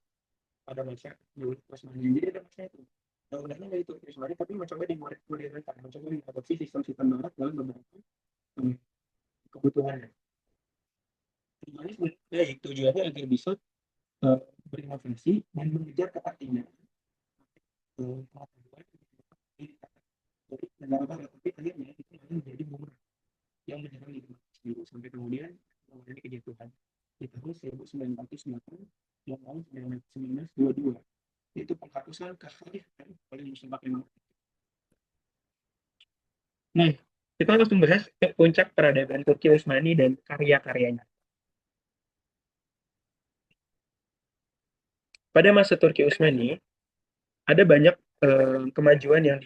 pada masa Utsmani. Jadi ada masa itu. Undang-undangnya dari Turki Utsmani tapi mencoba dimodernkan, mencoba diadopsi sistem-sistem barat dalam beberapa kebutuhannya. Tujuannya sebenarnya tujuannya agar bisa berinovasi dan mengejar ketertinggalan pengetahuan dari negara barat, tapi akhirnya itu menjadi bumerang yang menyerang di sendiri sampai kemudian mengalami kejatuhan di tahun 1908 dan tahun 1922, yaitu penghapusan kekhalifahan oleh Mustafa Kemal. Nah, kita langsung bahas ke puncak peradaban Turki Utsmani dan karya-karyanya. Pada masa Turki Utsmani ada banyak kemajuan yang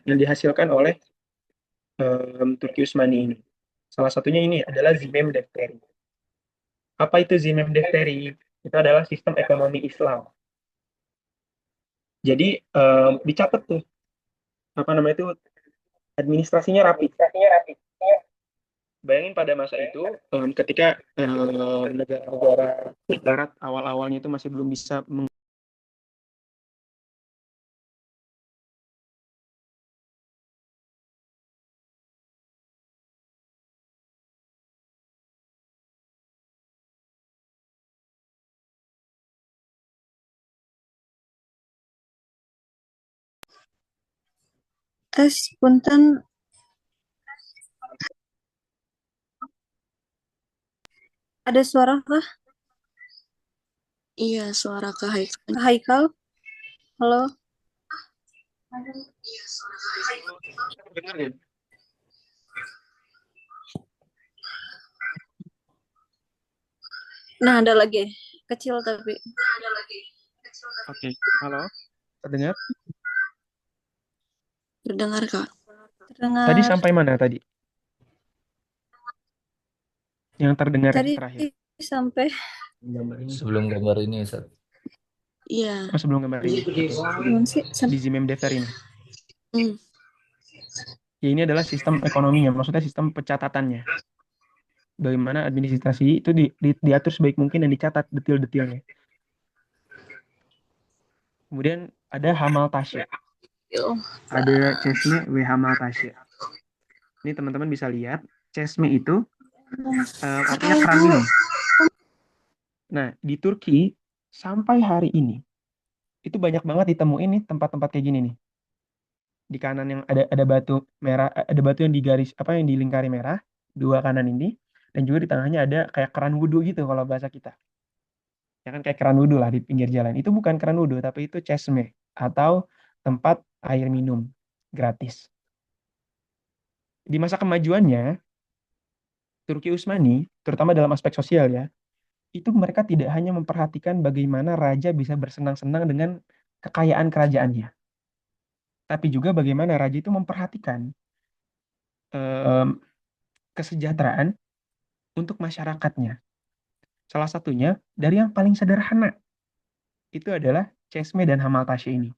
dihasilkan oleh Turki Utsmani ini. Salah satunya ini adalah Zimem Defteri. Apa itu Zimem Defteri? Itu adalah sistem ekonomi Islam. Jadi dicatat tuh apa namanya itu administrasinya rapi. Bayangin pada masa itu ketika negara-negara barat awal-awalnya itu masih belum bisa Tes punten ada suara kah? Iya, suara Kak Haikal. Kak Haikal? Halo? dengar ya? Nah, ada lagi. Kecil tapi. Oke, halo, terdengar? Terdengar, Kak. Terdengar. Tadi sampai mana tadi? Yang terdengar Tadi terakhir. sampai Sebelum gambar ini, Ustaz. Iya. Oh, sebelum gambar ini. belum sih? Di Zimem Defteri ini. Hmm. Ya, ini adalah sistem ekonominya, maksudnya sistem pencatatannya. Bagaimana administrasi itu diatur sebaik mungkin dan dicatat detail-detailnya. Kemudian ada Hamaltashe. Ada Çeşme ve Hamaltashe. Ini teman-teman bisa lihat, Çeşme itu artinya keran minum. Nah, di Turki sampai hari ini itu banyak banget ditemuin nih tempat-tempat kayak gini nih. Di kanan yang ada batu merah, ada batu yang digaris yang dilingkari merah, dua kanan ini, dan juga di tengahnya ada kayak keran wudhu gitu kalau bahasa kita. Ya kan kayak keran wudhu lah di pinggir jalan. Itu bukan keran wudhu, tapi itu çeşme atau tempat air minum gratis. Di masa kemajuannya, Turki Utsmani, terutama dalam aspek sosial ya, itu mereka tidak hanya memperhatikan bagaimana raja bisa bersenang-senang dengan kekayaan kerajaannya, tapi juga bagaimana raja itu memperhatikan kesejahteraan untuk masyarakatnya. Salah satunya dari yang paling sederhana, itu adalah Çeşme dan Hamaltashe ini.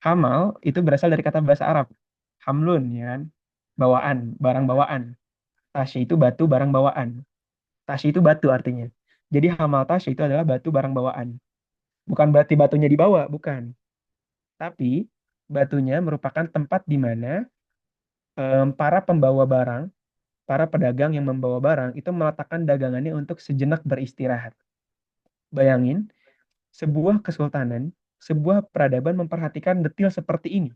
Hamal itu berasal dari kata bahasa Arab, hamlun, ya kan? Bawaan, barang bawaan. Tashe itu batu, barang bawaan. Tashe itu batu artinya. Jadi Hamaltashe itu adalah batu, barang bawaan. Bukan berarti batunya dibawa, bukan. Tapi batunya merupakan tempat di mana para pembawa barang, para pedagang yang membawa barang itu meletakkan dagangannya untuk sejenak beristirahat. Bayangin, sebuah kesultanan, sebuah peradaban memperhatikan detail seperti ini.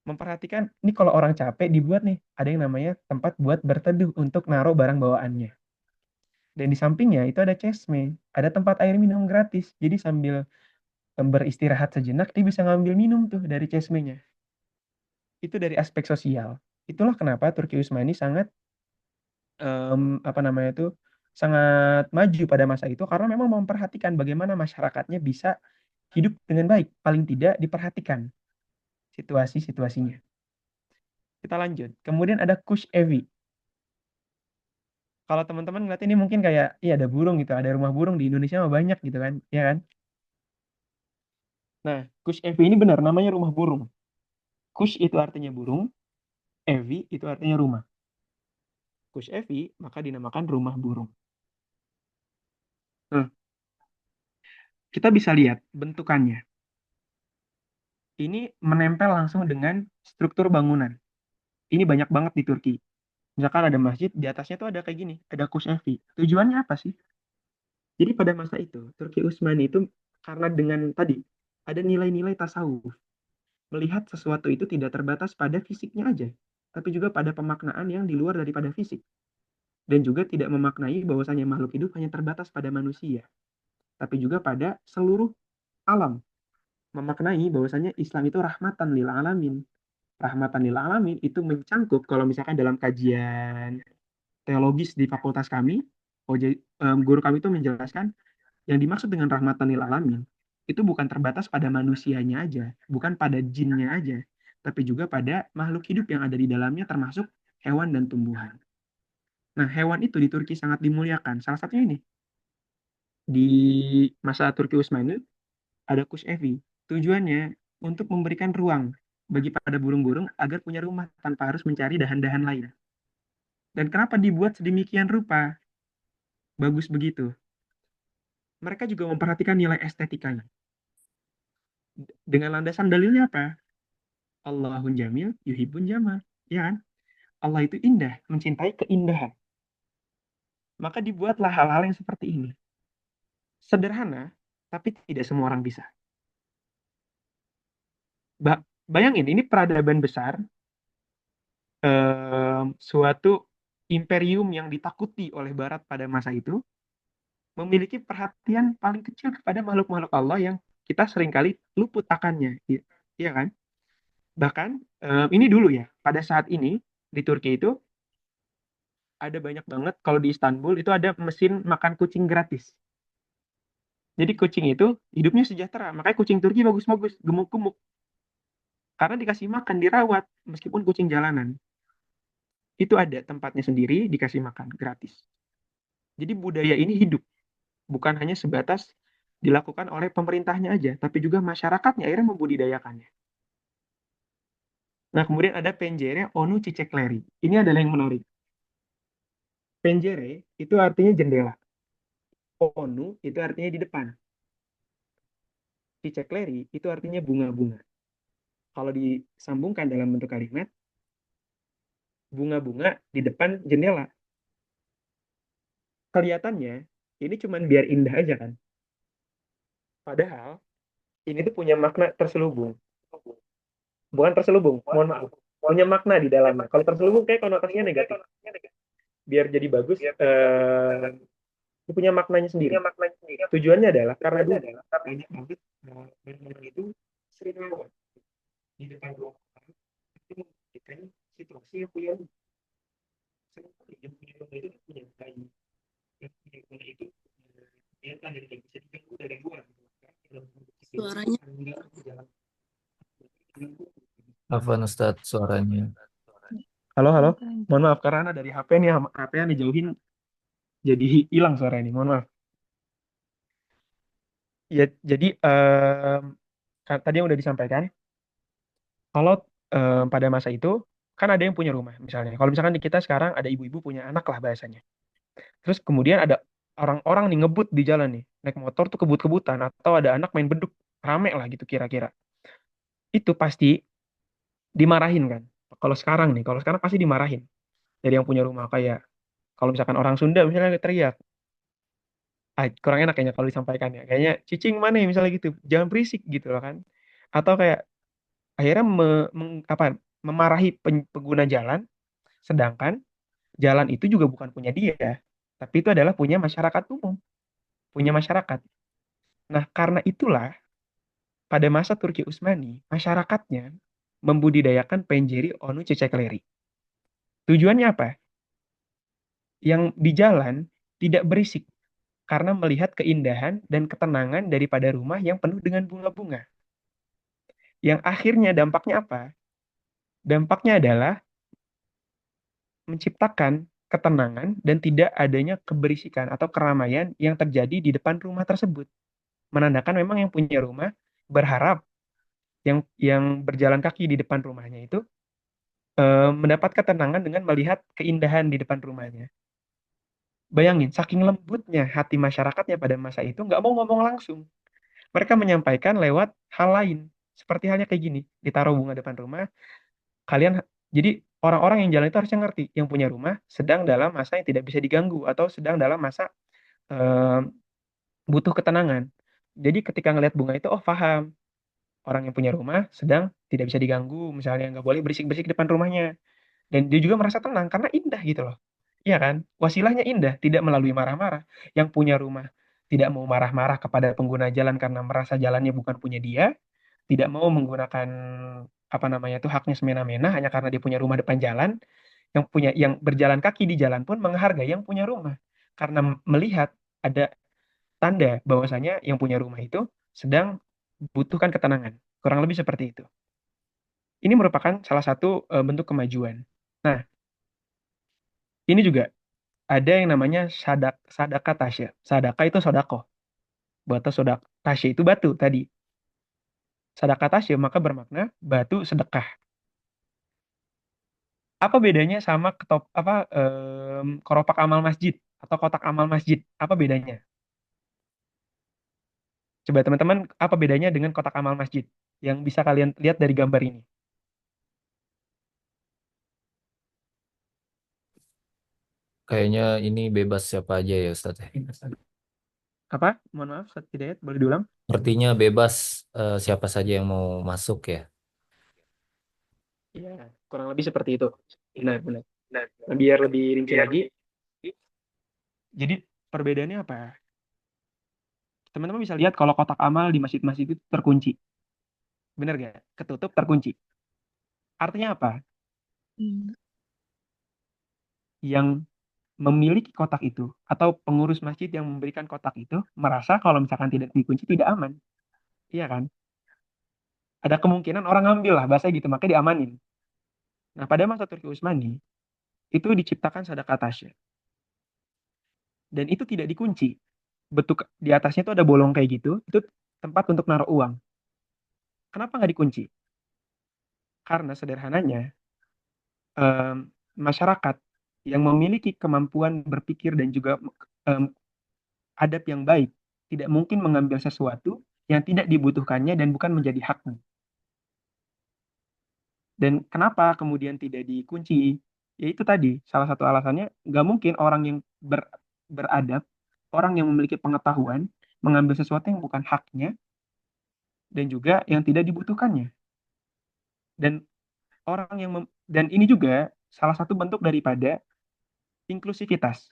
Memperhatikan, ini kalau orang capek dibuat nih, ada yang namanya tempat buat berteduh untuk naruh barang bawaannya. Dan di sampingnya itu ada cesme, ada tempat air minum gratis. Jadi sambil beristirahat sejenak, dia bisa ngambil minum tuh dari cesmenya. Itu dari aspek sosial. Itulah kenapa Turki Utsmani sangat apa namanya itu sangat maju pada masa itu karena memang memperhatikan bagaimana masyarakatnya bisa hidup dengan baik, paling tidak diperhatikan situasi-situasinya. Kita lanjut. Kemudian ada Kush Evi. Kalau teman-teman ngeliat ini mungkin kayak, iya ada burung gitu, ada rumah burung di Indonesia mah banyak gitu kan, ya kan? Nah, Kush Evi ini benar namanya rumah burung. Kush itu artinya burung, Evi itu artinya rumah. Kush Evi maka dinamakan rumah burung. Nah, kita bisa lihat bentukannya. Ini menempel langsung dengan struktur bangunan. Ini banyak banget di Turki. Misalkan ada masjid, di atasnya tuh ada kayak gini, ada Kush Evi. Tujuannya apa sih? Jadi pada masa itu, Turki Utsmani itu karena dengan tadi ada nilai-nilai tasawuf. Melihat sesuatu itu tidak terbatas pada fisiknya aja, tapi juga pada pemaknaan yang di luar daripada fisik. Dan juga tidak memaknai bahwasanya makhluk hidup hanya terbatas pada manusia, tapi juga pada seluruh alam. Memaknai bahwasanya Islam itu rahmatan lil alamin. Rahmatan lil alamin itu mencangkup kalau misalkan dalam kajian teologis di fakultas kami, guru kami itu menjelaskan yang dimaksud dengan rahmatan lil alamin itu bukan terbatas pada manusianya aja, bukan pada jinnya aja, tapi juga pada makhluk hidup yang ada di dalamnya termasuk hewan dan tumbuhan. Nah, hewan itu di Turki sangat dimuliakan. Salah satunya ini. Di masa Turki Utsmani ada Kush Evi. Tujuannya untuk memberikan ruang bagi pada burung-burung agar punya rumah tanpa harus mencari dahan-dahan lain. Dan kenapa dibuat sedemikian rupa? Bagus begitu. Mereka juga memperhatikan nilai estetikanya. Dengan landasan dalilnya apa? Allahun jamil, yuhibbun jamal. Ya kan? Allah itu indah, mencintai keindahan. Maka dibuatlah hal-hal yang seperti ini. Sederhana, tapi tidak semua orang bisa. Bayangin, ini peradaban besar, suatu imperium yang ditakuti oleh Barat pada masa itu, memiliki perhatian paling kecil kepada makhluk-makhluk Allah yang kita seringkali luput akannya. Iya kan? Bahkan, ini dulu ya, pada saat ini, di Turki itu, ada banyak banget, kalau di Istanbul, itu ada mesin makan kucing gratis. Jadi kucing itu hidupnya sejahtera. Makanya kucing Turki bagus-bagus, gemuk-gemuk. Karena dikasih makan, dirawat, meskipun kucing jalanan. Itu ada tempatnya sendiri, dikasih makan, gratis. Jadi budaya ini hidup. Bukan hanya sebatas dilakukan oleh pemerintahnya aja, tapi juga masyarakatnya akhirnya membudidayakannya. Nah, kemudian ada penjere onu cicekleri. Ini adalah yang menarik. Penjere itu artinya jendela. Onu itu artinya di depan. Cicekleri itu artinya bunga-bunga. Kalau disambungkan dalam bentuk kalimat, bunga-bunga di depan jendela. Kelihatannya, ini cuma biar indah aja kan. Padahal, ini tuh punya makna terselubung. Bukan terselubung, mohon maaf. Punya makna di dalamnya. Kalau terselubung kayak konotasinya negatif. Biar jadi bagus, itu punya maknanya sendiri. Tujuannya adalah karena dulu banyak banget orang itu sering lewat di depan rumah itu memberikan situasi yang punya yang punya rumah itu punya bayi yang punya rumah itu dia kan dari bisa diganggu dari luar. Suaranya Afwan Ustadz suaranya. Halo, halo. Mohon maaf, karena dari HP nih, HP yang dijauhin jadi hilang suara ini. Mohon maaf. Ya, jadi tadi yang udah disampaikan, kalau pada masa itu kan ada yang punya rumah misalnya. Kalau misalkan di kita sekarang ada ibu-ibu punya anak lah bahasanya. Terus kemudian ada orang-orang nih ngebut di jalan nih, naik motor tuh kebut-kebutan atau ada anak main beduk, rame lah gitu kira-kira. Itu pasti dimarahin kan. Kalau sekarang pasti dimarahin. Dari yang punya rumah kayak kalau misalkan orang Sunda misalnya teriak, kurang enak kayaknya kalau disampaikan ya. Kayaknya cicing mana ya misalnya gitu, jangan berisik gitu loh kan. Atau kayak akhirnya memarahi pengguna jalan, sedangkan jalan itu juga bukan punya dia, tapi itu adalah punya masyarakat umum, punya masyarakat. Nah, karena itulah pada masa Turki Utsmani, masyarakatnya membudidayakan Penceri Onu Çiçekleri. Tujuannya apa? Yang di jalan tidak berisik karena melihat keindahan dan ketenangan daripada rumah yang penuh dengan bunga-bunga. Yang akhirnya dampaknya apa? Dampaknya adalah menciptakan ketenangan dan tidak adanya keberisikan atau keramaian yang terjadi di depan rumah tersebut. Menandakan memang yang punya rumah berharap yang berjalan kaki di depan rumahnya itu mendapat ketenangan dengan melihat keindahan di depan rumahnya. Bayangin, saking lembutnya hati masyarakatnya pada masa itu nggak mau ngomong langsung. Mereka menyampaikan lewat hal lain. Seperti halnya kayak gini, ditaruh bunga depan rumah, kalian jadi orang-orang yang jalan itu harusnya ngerti, yang punya rumah sedang dalam masa yang tidak bisa diganggu atau sedang dalam masa eh, butuh ketenangan. Jadi ketika ngelihat bunga itu, oh paham, orang yang punya rumah sedang tidak bisa diganggu, misalnya nggak boleh berisik-berisik depan rumahnya. Dan dia juga merasa tenang karena indah gitu loh. Iya kan? Wasilahnya indah, tidak melalui marah-marah. Yang punya rumah tidak mau marah-marah kepada pengguna jalan karena merasa jalannya bukan punya dia, tidak mau menggunakan apa namanya itu haknya semena-mena hanya karena dia punya rumah depan jalan. Yang berjalan kaki di jalan pun menghargai yang punya rumah karena melihat ada tanda bahwasanya yang punya rumah itu sedang butuhkan ketenangan. Kurang lebih seperti itu. Ini merupakan salah satu bentuk kemajuan. Nah, ini juga ada yang namanya sadaka tasya. Sadaka itu sodako. Batu sodak tasya itu batu tadi. Sadaka tasya maka bermakna batu sedekah. Apa bedanya sama keropak amal masjid atau kotak amal masjid? Apa bedanya? Coba teman-teman, apa bedanya dengan kotak amal masjid yang bisa kalian lihat dari gambar ini? Kayaknya ini bebas siapa aja ya Ustadz ya. Apa? Mohon maaf, Ustaz Hidayat, boleh diulang? Artinya bebas siapa saja yang mau masuk ya. Iya, kurang lebih seperti itu. Benar, benar. Nah, biar lebih rinci lagi, jadi perbedaannya apa? Teman-teman bisa lihat kalau kotak amal di masjid-masjid itu terkunci. Benar gak? Ketutup, terkunci. Artinya apa? Hmm. Yang memiliki kotak itu atau pengurus masjid yang memberikan kotak itu merasa kalau misalkan tidak dikunci tidak aman. Iya kan? Ada kemungkinan orang ngambil lah, bahasa gitu, makanya diamanin. Nah, pada masa Turki Utsmani, itu diciptakan sadaqah tasya. Dan itu tidak dikunci. Bentuk di atasnya itu ada bolong kayak gitu, itu tempat untuk naruh uang. Kenapa nggak dikunci? Karena sederhananya, em, masyarakat yang memiliki kemampuan berpikir dan juga em, adab yang baik tidak mungkin mengambil sesuatu yang tidak dibutuhkannya dan bukan menjadi haknya. Dan kenapa kemudian tidak dikunci? Ya itu tadi, salah satu alasannya nggak mungkin orang yang beradab, orang yang memiliki pengetahuan, mengambil sesuatu yang bukan haknya dan juga yang tidak dibutuhkannya. Dan dan ini juga salah satu bentuk daripada inklusivitas.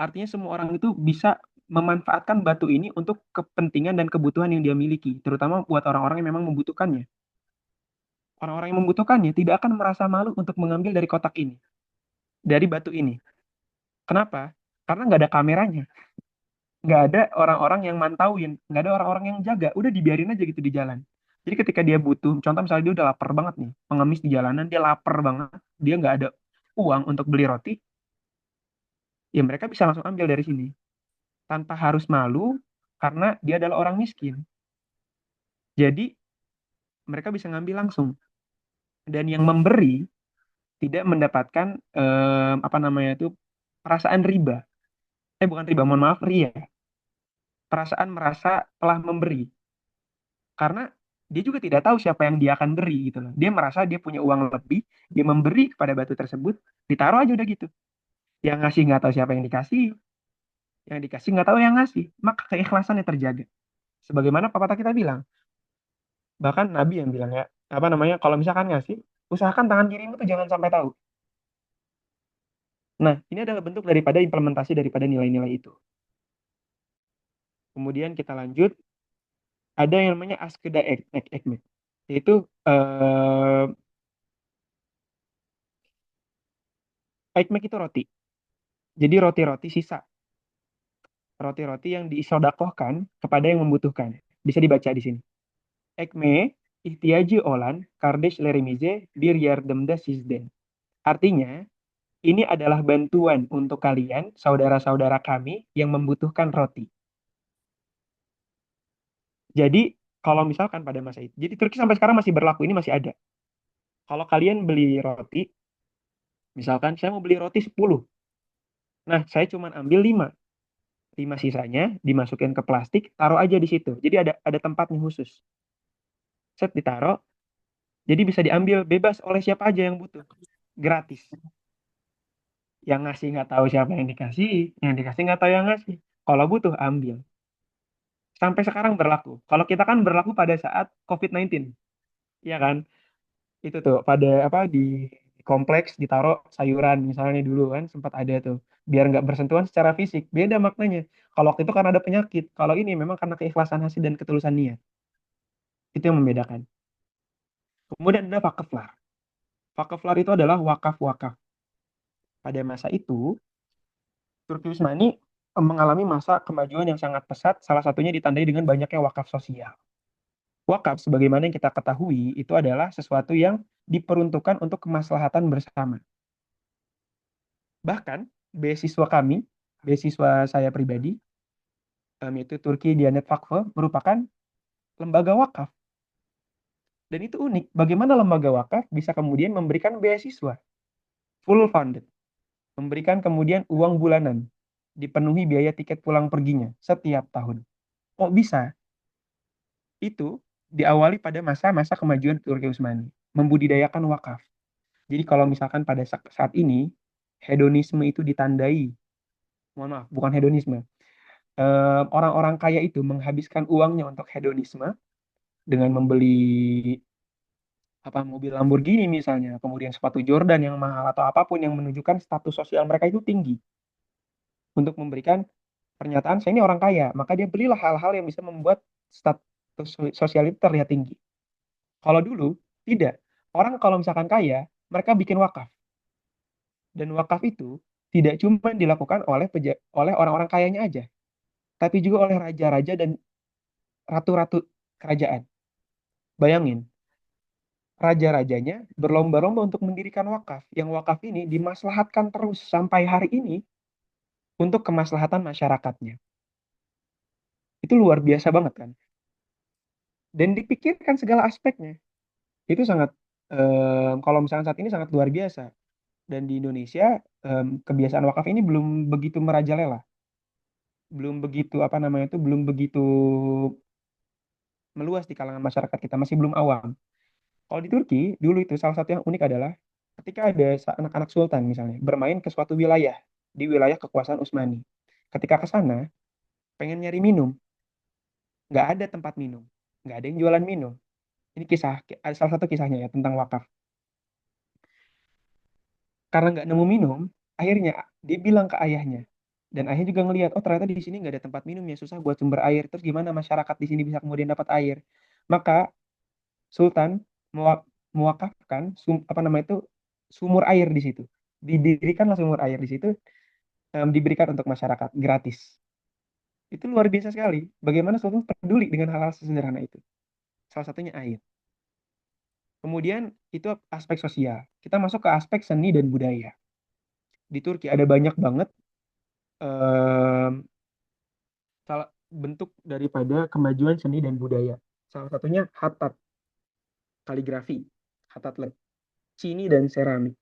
Artinya semua orang itu bisa memanfaatkan batu ini untuk kepentingan dan kebutuhan yang dia miliki, terutama buat orang-orang yang memang membutuhkannya. Orang-orang yang membutuhkannya tidak akan merasa malu untuk mengambil dari kotak ini, dari batu ini. Kenapa? Karena nggak ada kameranya, nggak ada orang-orang yang mantauin, nggak ada orang-orang yang jaga. Udah dibiarin aja gitu di jalan. Jadi ketika dia butuh, contoh misalnya dia udah lapar banget nih, pengemis di jalanan, dia lapar banget, dia nggak ada uang untuk beli roti, ya mereka bisa langsung ambil dari sini tanpa harus malu karena dia adalah orang miskin. Jadi mereka bisa ngambil langsung. Dan yang memberi tidak mendapatkan apa namanya itu perasaan riba. Bukan riba, mohon maaf, ria. Perasaan merasa telah memberi. Karena dia juga tidak tahu siapa yang dia akan beri gitu loh. Dia merasa dia punya uang lebih, dia memberi kepada batu tersebut, ditaruh aja udah gitu. Yang ngasih nggak tahu siapa yang dikasih, yang dikasih nggak tahu yang ngasih. Maka keikhlasannya terjaga. Sebagaimana pepatah kita bilang, Bahkan Nabi yang bilang ya, apa namanya, kalau misalkan ngasih, usahakan tangan kirimu tuh jangan sampai tahu. Nah, ini adalah bentuk daripada implementasi daripada nilai-nilai itu. Kemudian kita lanjut, ada yang namanya askeda ekmek, yaitu ekmek itu roti. Jadi roti-roti sisa, roti-roti yang disodakohkan kepada yang membutuhkan. Bisa dibaca di sini. Ekme ihtiyacı olan kardeşlerimize bir yardımda sizden. Artinya, ini adalah bantuan untuk kalian, saudara-saudara kami yang membutuhkan roti. Jadi, kalau misalkan pada masa itu, jadi Turki sampai sekarang masih berlaku, ini masih ada. Kalau kalian beli roti, misalkan saya mau beli roti 10. Nah, saya cuma ambil 5. 5 sisanya dimasukin ke plastik, taruh aja di situ. Jadi ada tempatnya khusus. Set ditaruh, jadi bisa diambil bebas oleh siapa aja yang butuh. Gratis. Yang ngasih nggak tahu siapa yang dikasih nggak tahu yang ngasih. Kalau butuh, ambil. Sampai sekarang berlaku. Kalau kita kan berlaku pada saat COVID-19. Iya kan? Itu tuh, pada apa di kompleks ditaruh sayuran misalnya dulu kan sempat ada tuh. Biar nggak bersentuhan secara fisik. Beda maknanya. Kalau waktu itu karena ada penyakit. Kalau ini memang karena keikhlasan hati dan ketulusan niat. Itu yang membedakan. Kemudian ada wakaflar. Wakaflar itu adalah wakaf-wakaf. Pada masa itu, Turki Utsmani mengalami masa kemajuan yang sangat pesat, salah satunya ditandai dengan banyaknya wakaf sosial. Wakaf, sebagaimana yang kita ketahui, itu adalah sesuatu yang diperuntukkan untuk kemaslahatan bersama. Bahkan, beasiswa kami, beasiswa saya pribadi, yaitu Turki Diyanet Vakfı, merupakan lembaga wakaf. Dan itu unik, bagaimana lembaga wakaf bisa kemudian memberikan beasiswa, full funded, memberikan kemudian uang bulanan, dipenuhi biaya tiket pulang perginya setiap tahun. Kok bisa? Itu diawali pada masa-masa kemajuan Turki Utsmani, membudidayakan wakaf. Jadi kalau misalkan pada saat ini, hedonisme itu ditandai, mohon maaf, bukan hedonisme, orang-orang kaya itu menghabiskan uangnya untuk hedonisme dengan membeli apa mobil Lamborghini misalnya, kemudian sepatu Jordan yang mahal atau apapun yang menunjukkan status sosial mereka itu tinggi untuk memberikan pernyataan saya ini orang kaya, maka dia belilah hal-hal yang bisa membuat status sosial itu terlihat tinggi. Kalau dulu tidak, orang kalau misalkan kaya, mereka bikin wakaf. Dan wakaf itu tidak cuma dilakukan oleh orang-orang kayanya aja, tapi juga oleh raja-raja dan ratu-ratu kerajaan. Bayangin, raja-rajanya berlomba-lomba untuk mendirikan wakaf. Yang wakaf ini dimaslahatkan terus sampai hari ini untuk kemaslahatan masyarakatnya. Itu luar biasa banget kan? Dan dipikirkan segala aspeknya. Itu sangat, kalau misalnya saat ini sangat luar biasa. Dan di Indonesia, kebiasaan wakaf ini belum begitu merajalela. Belum begitu, apa namanya itu, belum begitu meluas di kalangan masyarakat kita, masih belum awam. Kalau di Turki, dulu itu salah satu yang unik adalah ketika ada anak-anak sultan misalnya bermain ke suatu wilayah di wilayah kekuasaan Utsmani. Ketika ke sana, pengen nyari minum, nggak ada tempat minum, nggak ada yang jualan minum. Ini kisah, ada salah satu kisahnya ya tentang wakaf. Karena nggak nemu minum, akhirnya dia bilang ke ayahnya. Dan ayahnya juga ngelihat, oh ternyata di sini nggak ada tempat minum ya, susah buat sumber air. Terus gimana masyarakat di sini bisa kemudian dapat air? Maka Sultan mewakafkan apa namanya itu sumur air di situ. Didirikanlah sumur air di situ, diberikan untuk masyarakat gratis. Itu luar biasa sekali. Bagaimana Sultan peduli dengan hal-hal sesederhana itu. Salah satunya air. Kemudian itu aspek sosial. Kita masuk ke aspek seni dan budaya. Di Turki ada banyak banget bentuk daripada kemajuan seni dan budaya. Salah satunya hatat, kaligrafi, hatat lab, cini dan seramik,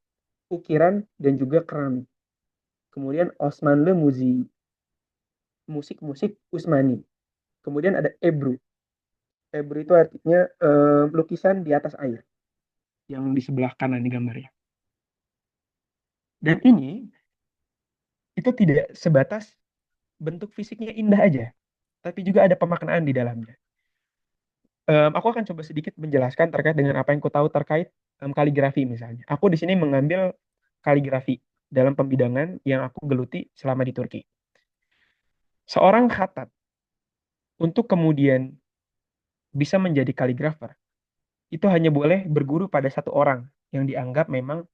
ukiran dan juga keramik. Kemudian Osmanlı Muziği, musik-musik Utsmani. Kemudian ada Ebru. Ebru itu artinya lukisan di atas air. Yang di sebelah kanan di gambarnya. Dan ini itu tidak sebatas bentuk fisiknya indah aja, tapi juga ada pemaknaan di dalamnya. Aku akan coba sedikit menjelaskan terkait dengan apa yang ku tahu terkait kaligrafi misalnya. Aku di sini mengambil kaligrafi dalam pembidangan yang aku geluti selama di Turki. Seorang khatat untuk kemudian bisa menjadi kaligrafer itu hanya boleh berguru pada satu orang yang dianggap memang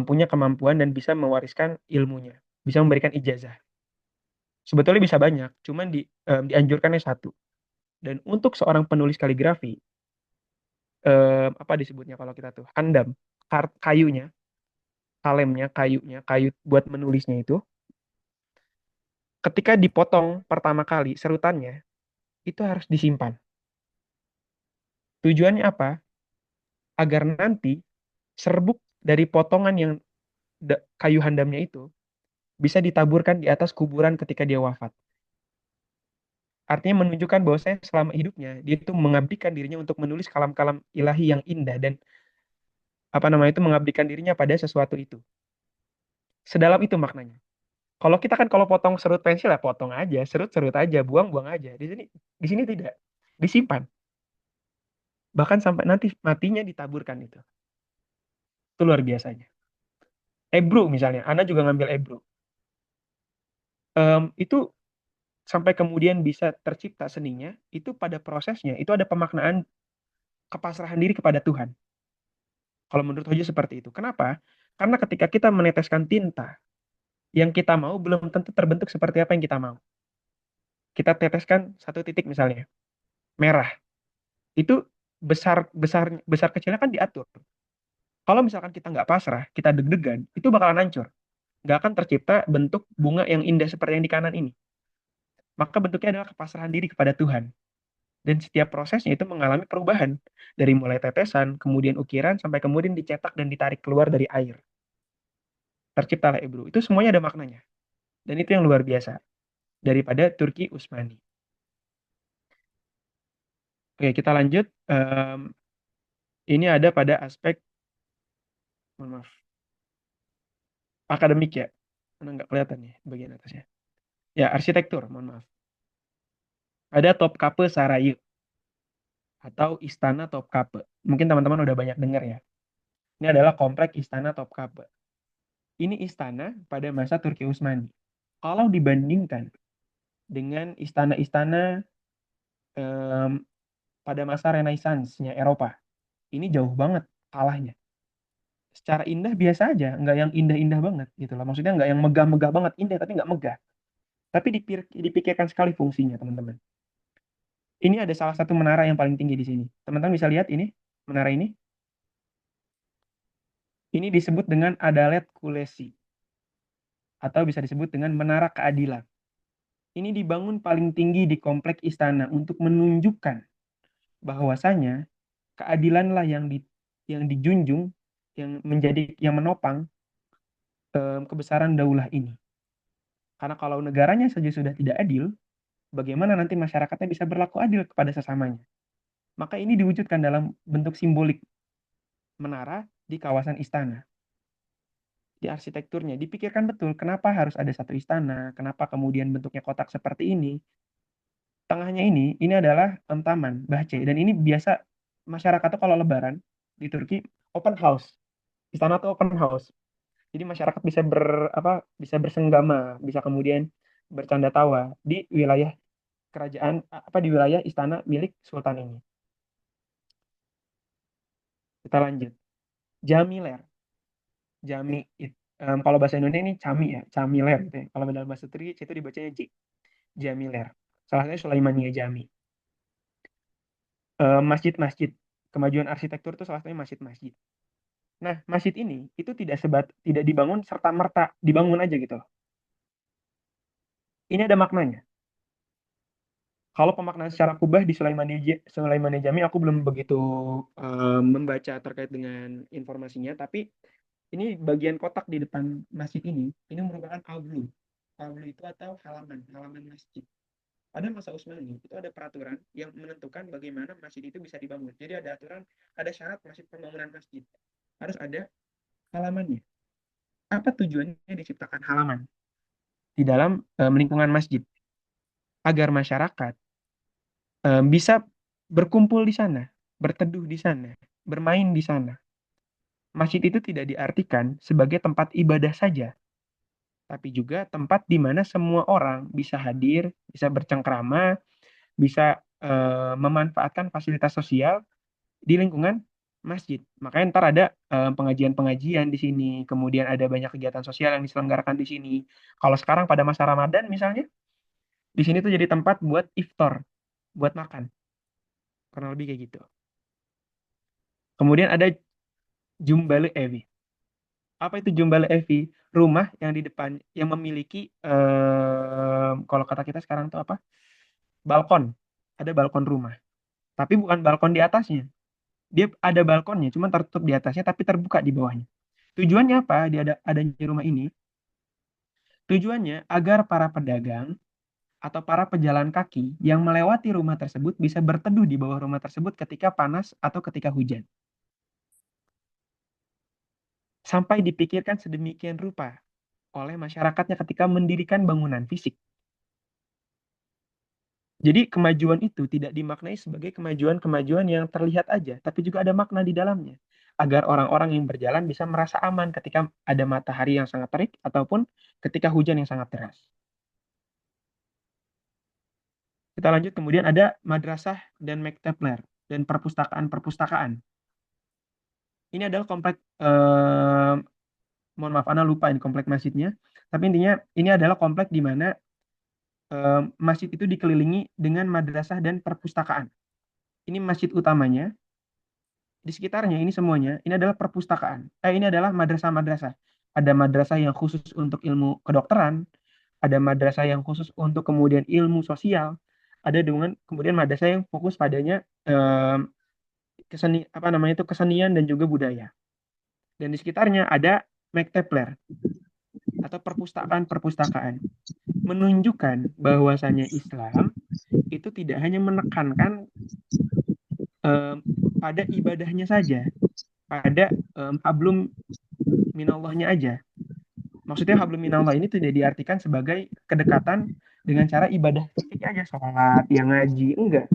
punya kemampuan dan bisa mewariskan ilmunya, bisa memberikan ijazah. Sebetulnya bisa banyak, cuman dianjurkannya satu. Dan untuk seorang penulis kaligrafi, apa disebutnya kalau kita tuh handam, kayunya, kalemnya, kayu buat menulisnya itu, ketika dipotong pertama kali serutannya, itu harus disimpan. Tujuannya apa? Agar nanti serbuk dari potongan yang kayu handamnya itu bisa ditaburkan di atas kuburan ketika dia wafat. Artinya menunjukkan bahwa saya selama hidupnya dia itu mengabdikan dirinya untuk menulis kalam-kalam ilahi yang indah dan apa namanya itu mengabdikan dirinya pada sesuatu itu. Sedalam itu maknanya. Kalau kita kan kalau potong serut pensil ya potong aja, serut-serut aja, buang-buang aja. Di sini tidak. Disimpan. Bahkan sampai nanti matinya ditaburkan itu. Itu luar biasanya. Ebru misalnya, Anda juga ngambil ebru. Itu sampai kemudian bisa tercipta seninya, itu pada prosesnya, itu ada pemaknaan kepasrahan diri kepada Tuhan. Kalau menurut Hoja seperti itu. Kenapa? Karena ketika kita meneteskan tinta, yang kita mau belum tentu terbentuk seperti apa yang kita mau. Kita teteskan satu titik misalnya, merah. Itu besar besar besar kecilnya kan diatur. Kalau misalkan kita nggak pasrah, kita deg-degan, itu bakalan hancur. Nggak akan tercipta bentuk bunga yang indah seperti yang di kanan ini. Maka bentuknya adalah kepasrahan diri kepada Tuhan. Dan setiap prosesnya itu mengalami perubahan. Dari mulai tetesan, kemudian ukiran, sampai kemudian dicetak dan ditarik keluar dari air. Terciptalah Ebru. Itu semuanya ada maknanya. Dan itu yang luar biasa. Daripada Turki Utsmani. Oke, kita lanjut. Ini ada pada aspek, mohon maaf, akademik ya. Mana nggak kelihatan nih bagian atasnya. Ya, arsitektur, mohon maaf. Ada Topkapi Sarayı atau Istana Topkapi. Mungkin teman-teman udah banyak dengar ya. Ini adalah komplek Istana Topkapi. Ini istana pada masa Turki Utsmani. Kalau dibandingkan dengan istana-istana pada masa Renaissance-nya Eropa, ini jauh banget kalahnya. Secara indah biasa aja, nggak yang indah-indah banget gitu loh. Maksudnya nggak yang megah-megah banget, indah tapi nggak megah. Tapi dipikirkan sekali fungsinya, teman-teman. Ini ada salah satu menara yang paling tinggi di sini. Teman-teman bisa lihat ini, menara ini. Ini disebut dengan Adalet Kulesi atau bisa disebut dengan Menara Keadilan. Ini dibangun paling tinggi di komplek istana untuk menunjukkan bahwasanya keadilanlah yang dijunjung, yang menopang kebesaran daulah ini. Karena kalau negaranya saja sudah tidak adil, bagaimana nanti masyarakatnya bisa berlaku adil kepada sesamanya? Maka ini diwujudkan dalam bentuk simbolik menara di kawasan istana. Di arsitekturnya dipikirkan betul kenapa harus ada satu istana, kenapa kemudian bentuknya kotak seperti ini. Tengahnya ini adalah taman, bahçe, dan ini biasa masyarakat tuh kalau lebaran di Turki open house. Istana tuh open house. Jadi masyarakat bisa bersenggama, bisa kemudian bercanda tawa di wilayah kerajaan di wilayah istana milik sultan ini. Kita lanjut. Jamiler. Kalau bahasa Indonesia ini cami ya, camiler gitu ya. Kalau dalam bahasa Turki itu dibacanya Jamiler. Salah satunya Sulaimaniye Jami. Masjid-masjid. Kemajuan arsitektur itu salah satunya masjid-masjid. Nah, masjid ini itu tidak dibangun serta merta dibangun aja gitu. Ini ada maknanya. Kalau pemaknaan secara kubah di Sulaimaniye Jami aku belum begitu membaca terkait dengan informasinya, tapi ini bagian kotak di depan masjid ini merupakan avlu. Avlu itu atau halaman masjid. Pada masa Utsmani itu ada peraturan yang menentukan bagaimana masjid itu bisa dibangun. Jadi ada aturan, ada syarat pembangunan masjid. Harus ada halamannya. Apa tujuannya diciptakan halaman di dalam lingkungan masjid? Agar masyarakat bisa berkumpul di sana, berteduh di sana, bermain di sana. Masjid itu tidak diartikan sebagai tempat ibadah saja, tapi juga tempat di mana semua orang bisa hadir, bisa bercengkrama, bisa memanfaatkan fasilitas sosial di lingkungan masjid. Makanya ntar ada pengajian-pengajian di sini, kemudian ada banyak kegiatan sosial yang diselenggarakan di sini. Kalau sekarang pada masa Ramadan misalnya, di sini tuh jadi tempat buat iftar, buat makan, kurang lebih kayak gitu. Kemudian ada Jumbale Evi. Apa itu Jumbale Evi? Rumah yang di depan yang memiliki kalau kata kita sekarang tuh apa? Balkon. Ada balkon rumah. Tapi bukan balkon di atasnya. Dia ada balkonnya, cuma tertutup di atasnya tapi terbuka di bawahnya. Tujuannya apa? Dia adanya rumah ini. Tujuannya agar para pedagang atau para pejalan kaki yang melewati rumah tersebut bisa berteduh di bawah rumah tersebut ketika panas atau ketika hujan. Sampai dipikirkan sedemikian rupa oleh masyarakatnya ketika mendirikan bangunan fisik. Jadi kemajuan itu tidak dimaknai sebagai kemajuan-kemajuan yang terlihat aja, tapi juga ada makna di dalamnya. Agar orang-orang yang berjalan bisa merasa aman ketika ada matahari yang sangat terik ataupun ketika hujan yang sangat deras. Kita lanjut, kemudian ada madrasah dan mektepler dan perpustakaan-perpustakaan. Ini adalah komplek, mohon maaf, Ana lupa ini komplek masjidnya. Tapi intinya ini adalah komplek di mana masjid itu dikelilingi dengan madrasah dan perpustakaan. Ini masjid utamanya. Di sekitarnya ini semuanya, ini adalah perpustakaan. Ini adalah madrasah-madrasah. Ada madrasah yang khusus untuk ilmu kedokteran, ada madrasah yang khusus untuk kemudian ilmu sosial, ada dengan kemudian madrasah yang fokus padanya kesenian dan juga budaya. Dan di sekitarnya ada mektepler atau perpustakaan-perpustakaan, menunjukkan bahwasannya Islam itu tidak hanya menekankan pada ibadahnya saja, pada hablum minallahnya aja. Maksudnya hablum minallah ini tidak diartikan sebagai kedekatan dengan cara ibadah fisik aja, sholat, yang ngaji, enggak.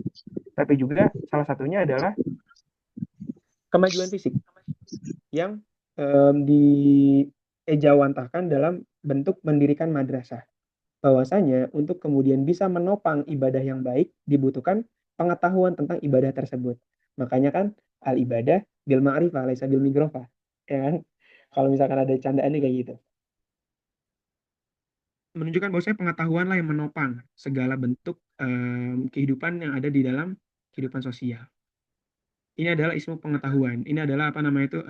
Tapi juga salah satunya adalah kemajuan fisik yang diejawantahkan dalam bentuk mendirikan madrasah. Bahwasanya untuk kemudian bisa menopang ibadah yang baik dibutuhkan pengetahuan tentang ibadah tersebut. Makanya kan al ibadah bil ma'rifah laisa bil migrofah. Ya kan? Kalau misalkan ada candaannya kayak gitu. Menunjukkan bahwasanya pengetahuan lah yang menopang segala bentuk kehidupan yang ada di dalam kehidupan sosial. Ini adalah ilmu pengetahuan. Ini adalah apa namanya itu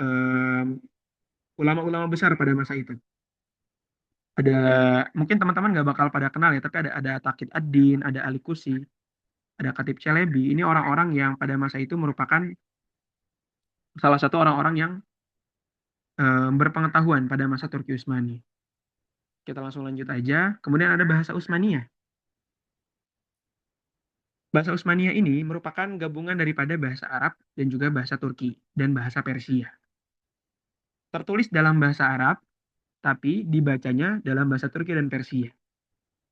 ulama-ulama besar pada masa itu. Ada mungkin teman-teman nggak bakal pada kenal ya, tapi ada Taqi ad-Din, ada Ali Kusi, ada Khatib Chalebi. Ini orang-orang yang pada masa itu merupakan salah satu orang-orang yang berpengetahuan pada masa Turki Utsmani. Kita langsung lanjut aja. Kemudian ada bahasa Utsmaniyah. Bahasa Utsmaniyah ini merupakan gabungan daripada bahasa Arab dan juga bahasa Turki dan bahasa Persia. Tertulis dalam bahasa Arab, tapi dibacanya dalam bahasa Turki dan Persia.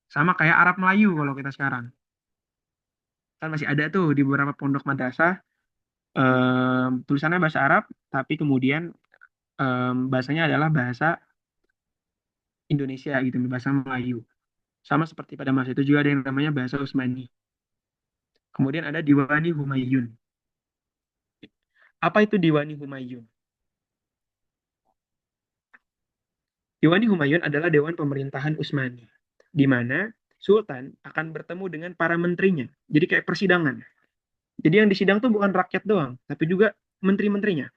Sama kayak Arab Melayu kalau kita sekarang. Kan masih ada tuh di beberapa pondok madrasah tulisannya bahasa Arab, tapi kemudian bahasanya adalah bahasa Indonesia gitu, bahasa Melayu. Sama seperti pada masa itu juga ada yang namanya bahasa Utsmani. Kemudian ada Diwani Humayun. Apa itu Diwani Humayun? Diwani Humayun adalah dewan pemerintahan Utsmani, di mana Sultan akan bertemu dengan para menterinya. Jadi kayak persidangan. Jadi yang disidang tuh bukan rakyat doang, tapi juga menteri-menterinya.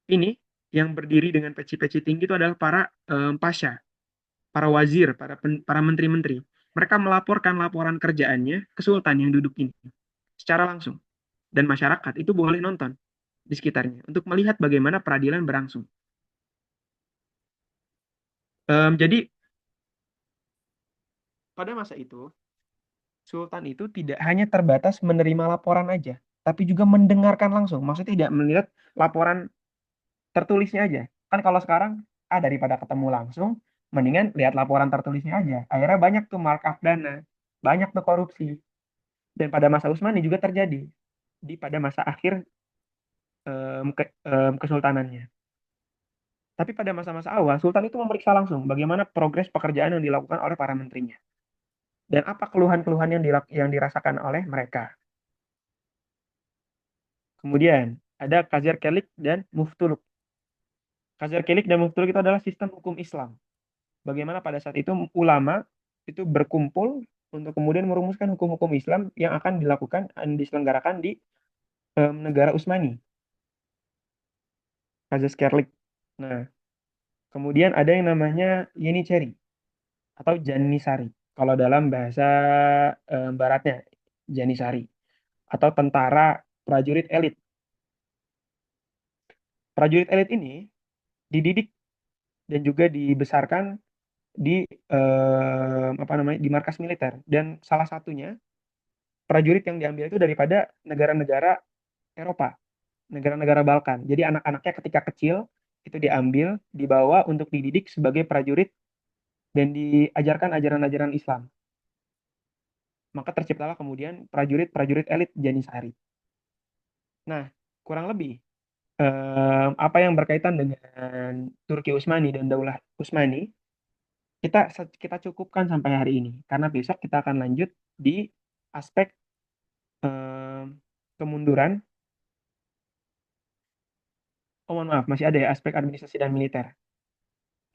Ini yang berdiri dengan peci-peci tinggi itu adalah para pasha, para wazir, para menteri-menteri. Mereka melaporkan laporan kerjaannya ke Sultan yang duduk ini secara langsung. Dan masyarakat itu boleh nonton di sekitarnya untuk melihat bagaimana peradilan berlangsung. Jadi pada masa itu Sultan itu tidak hanya terbatas menerima laporan aja, tapi juga mendengarkan langsung. Maksudnya tidak melihat laporan tertulisnya aja. Kan kalau sekarang daripada ketemu langsung, mendingan lihat laporan tertulisnya aja. Akhirnya banyak tuh markup dana, banyak tuh korupsi. Dan pada masa Utsmani juga terjadi pada masa akhir kesultanannya. Tapi pada masa-masa awal, Sultan itu memeriksa langsung bagaimana progres pekerjaan yang dilakukan oleh para menterinya. Dan apa keluhan-keluhan yang dirasakan oleh mereka. Kemudian, ada Kazir Kelik dan Muftuluk. Kazir Kelik dan Muftuluk itu adalah sistem hukum Islam. Bagaimana pada saat itu ulama itu berkumpul untuk kemudian merumuskan hukum-hukum Islam yang akan diselenggarakan di negara Utsmani. Kazir Kelik. Nah, kemudian ada yang namanya Yenicheri atau Janisari. Kalau dalam bahasa baratnya, Janisari. Atau tentara prajurit elit. Prajurit elit ini dididik dan juga dibesarkan di di markas militer. Dan salah satunya prajurit yang diambil itu daripada negara-negara Eropa, negara-negara Balkan. Jadi anak-anaknya ketika kecil itu diambil, dibawa untuk dididik sebagai prajurit dan diajarkan ajaran-ajaran Islam. Maka terciptalah kemudian prajurit-prajurit elit Janisari. Nah, kurang lebih apa yang berkaitan dengan Turki Utsmani dan Daulah Utsmani kita cukupkan sampai hari ini karena besok kita akan lanjut di aspek kemunduran. Oh, mohon maaf, masih ada ya aspek administrasi dan militer.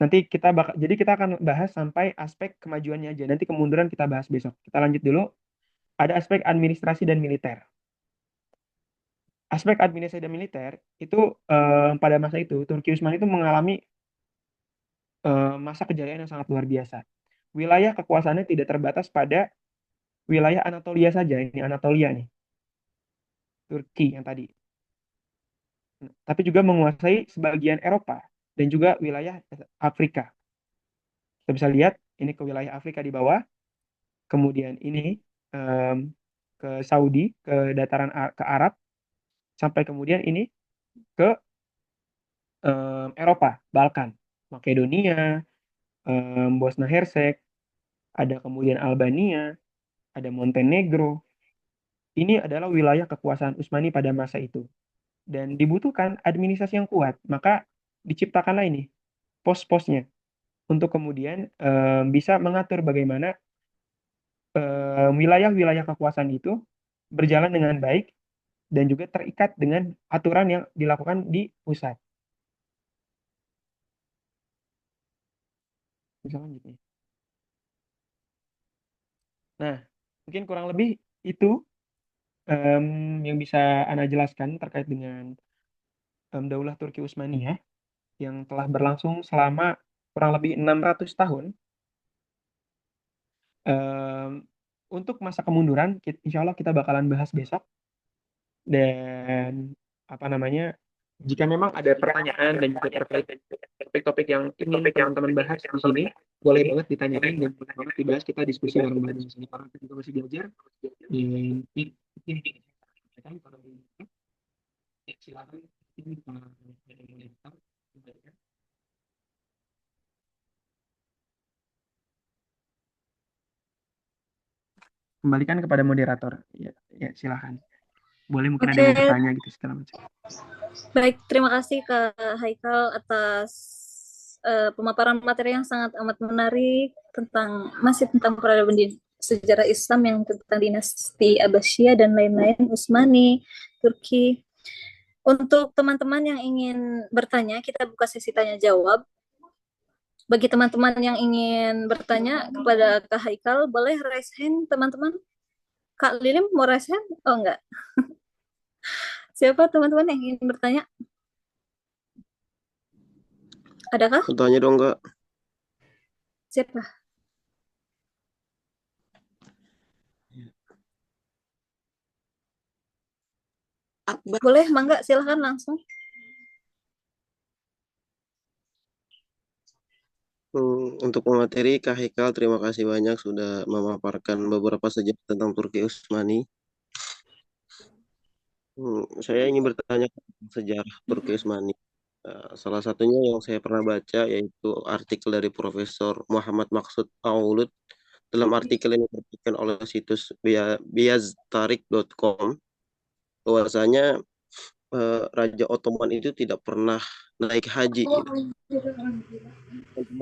Nanti jadi kita akan bahas sampai aspek kemajuannya aja. Nanti kemunduran kita bahas besok. Kita lanjut dulu. Ada aspek administrasi dan militer. Aspek administrasi dan militer itu pada masa itu Turki Utsmani itu mengalami masa kejayaan yang sangat luar biasa. Wilayah kekuasaannya tidak terbatas pada wilayah Anatolia saja. Ini Anatolia nih. Turki yang tadi. Tapi juga menguasai sebagian Eropa dan juga wilayah Afrika. Kita bisa lihat ini ke wilayah Afrika di bawah. Kemudian ini ke Saudi, ke dataran ke Arab, sampai kemudian ini ke Eropa, Balkan, Makedonia, Bosnia Hersek, ada kemudian Albania, ada Montenegro. Ini adalah wilayah kekuasaan Utsmani pada masa itu. Dan dibutuhkan administrasi yang kuat, maka diciptakanlah ini pos-posnya untuk kemudian bisa mengatur bagaimana wilayah-wilayah kekuasaan itu berjalan dengan baik dan juga terikat dengan aturan yang dilakukan di pusat. Bisa lanjut nih. Nah, mungkin kurang lebih itu yang bisa Ana jelaskan terkait dengan Daulah Turki Utsmaniyah yang telah berlangsung selama kurang lebih 600 tahun. Untuk masa kemunduran, insya Allah kita bakalan bahas besok. Dan jika memang ada pertanyaan dan juga terkait topik-topik yang ingin teman-teman bahas di sini, boleh banget ditanyain dan boleh banget dibahas, kita diskusi bareng-bareng di sini. Karena kita juga masih belajar. Silakan. Kembalikan kepada moderator. Ya, silakan. Boleh mungkin ada yang mau bertanya gitu segala macam. Baik, terima kasih Kak Haikal atas pemaparan materi yang sangat amat menarik tentang peradaban di sejarah Islam yang tentang dinasti Abbasiyah dan lain-lain, Utsmani, Turki. Untuk teman-teman yang ingin bertanya, kita buka sesi tanya jawab. Bagi teman-teman yang ingin bertanya kepada Kak Haikal, boleh raise hand teman-teman. Kak Lilim mau raise hand? Oh enggak. Siapa teman-teman yang ingin bertanya? Adakah? Bertanya dong, Kak. Siapa? Akbar. Boleh, Mangga, silahkan langsung. Untuk pemateri, Kak Haikal, terima kasih banyak sudah memaparkan beberapa sejarah tentang Turki Utsmani. Saya ingin bertanya tentang sejarah Turki Utsmani. Salah satunya yang saya pernah baca yaitu artikel dari Profesor Muhammad Maksud Aulud dalam artikel yang diterbitkan oleh situs biaztarik.com bahwasanya Raja Ottoman itu tidak pernah naik haji gitu. Ottoman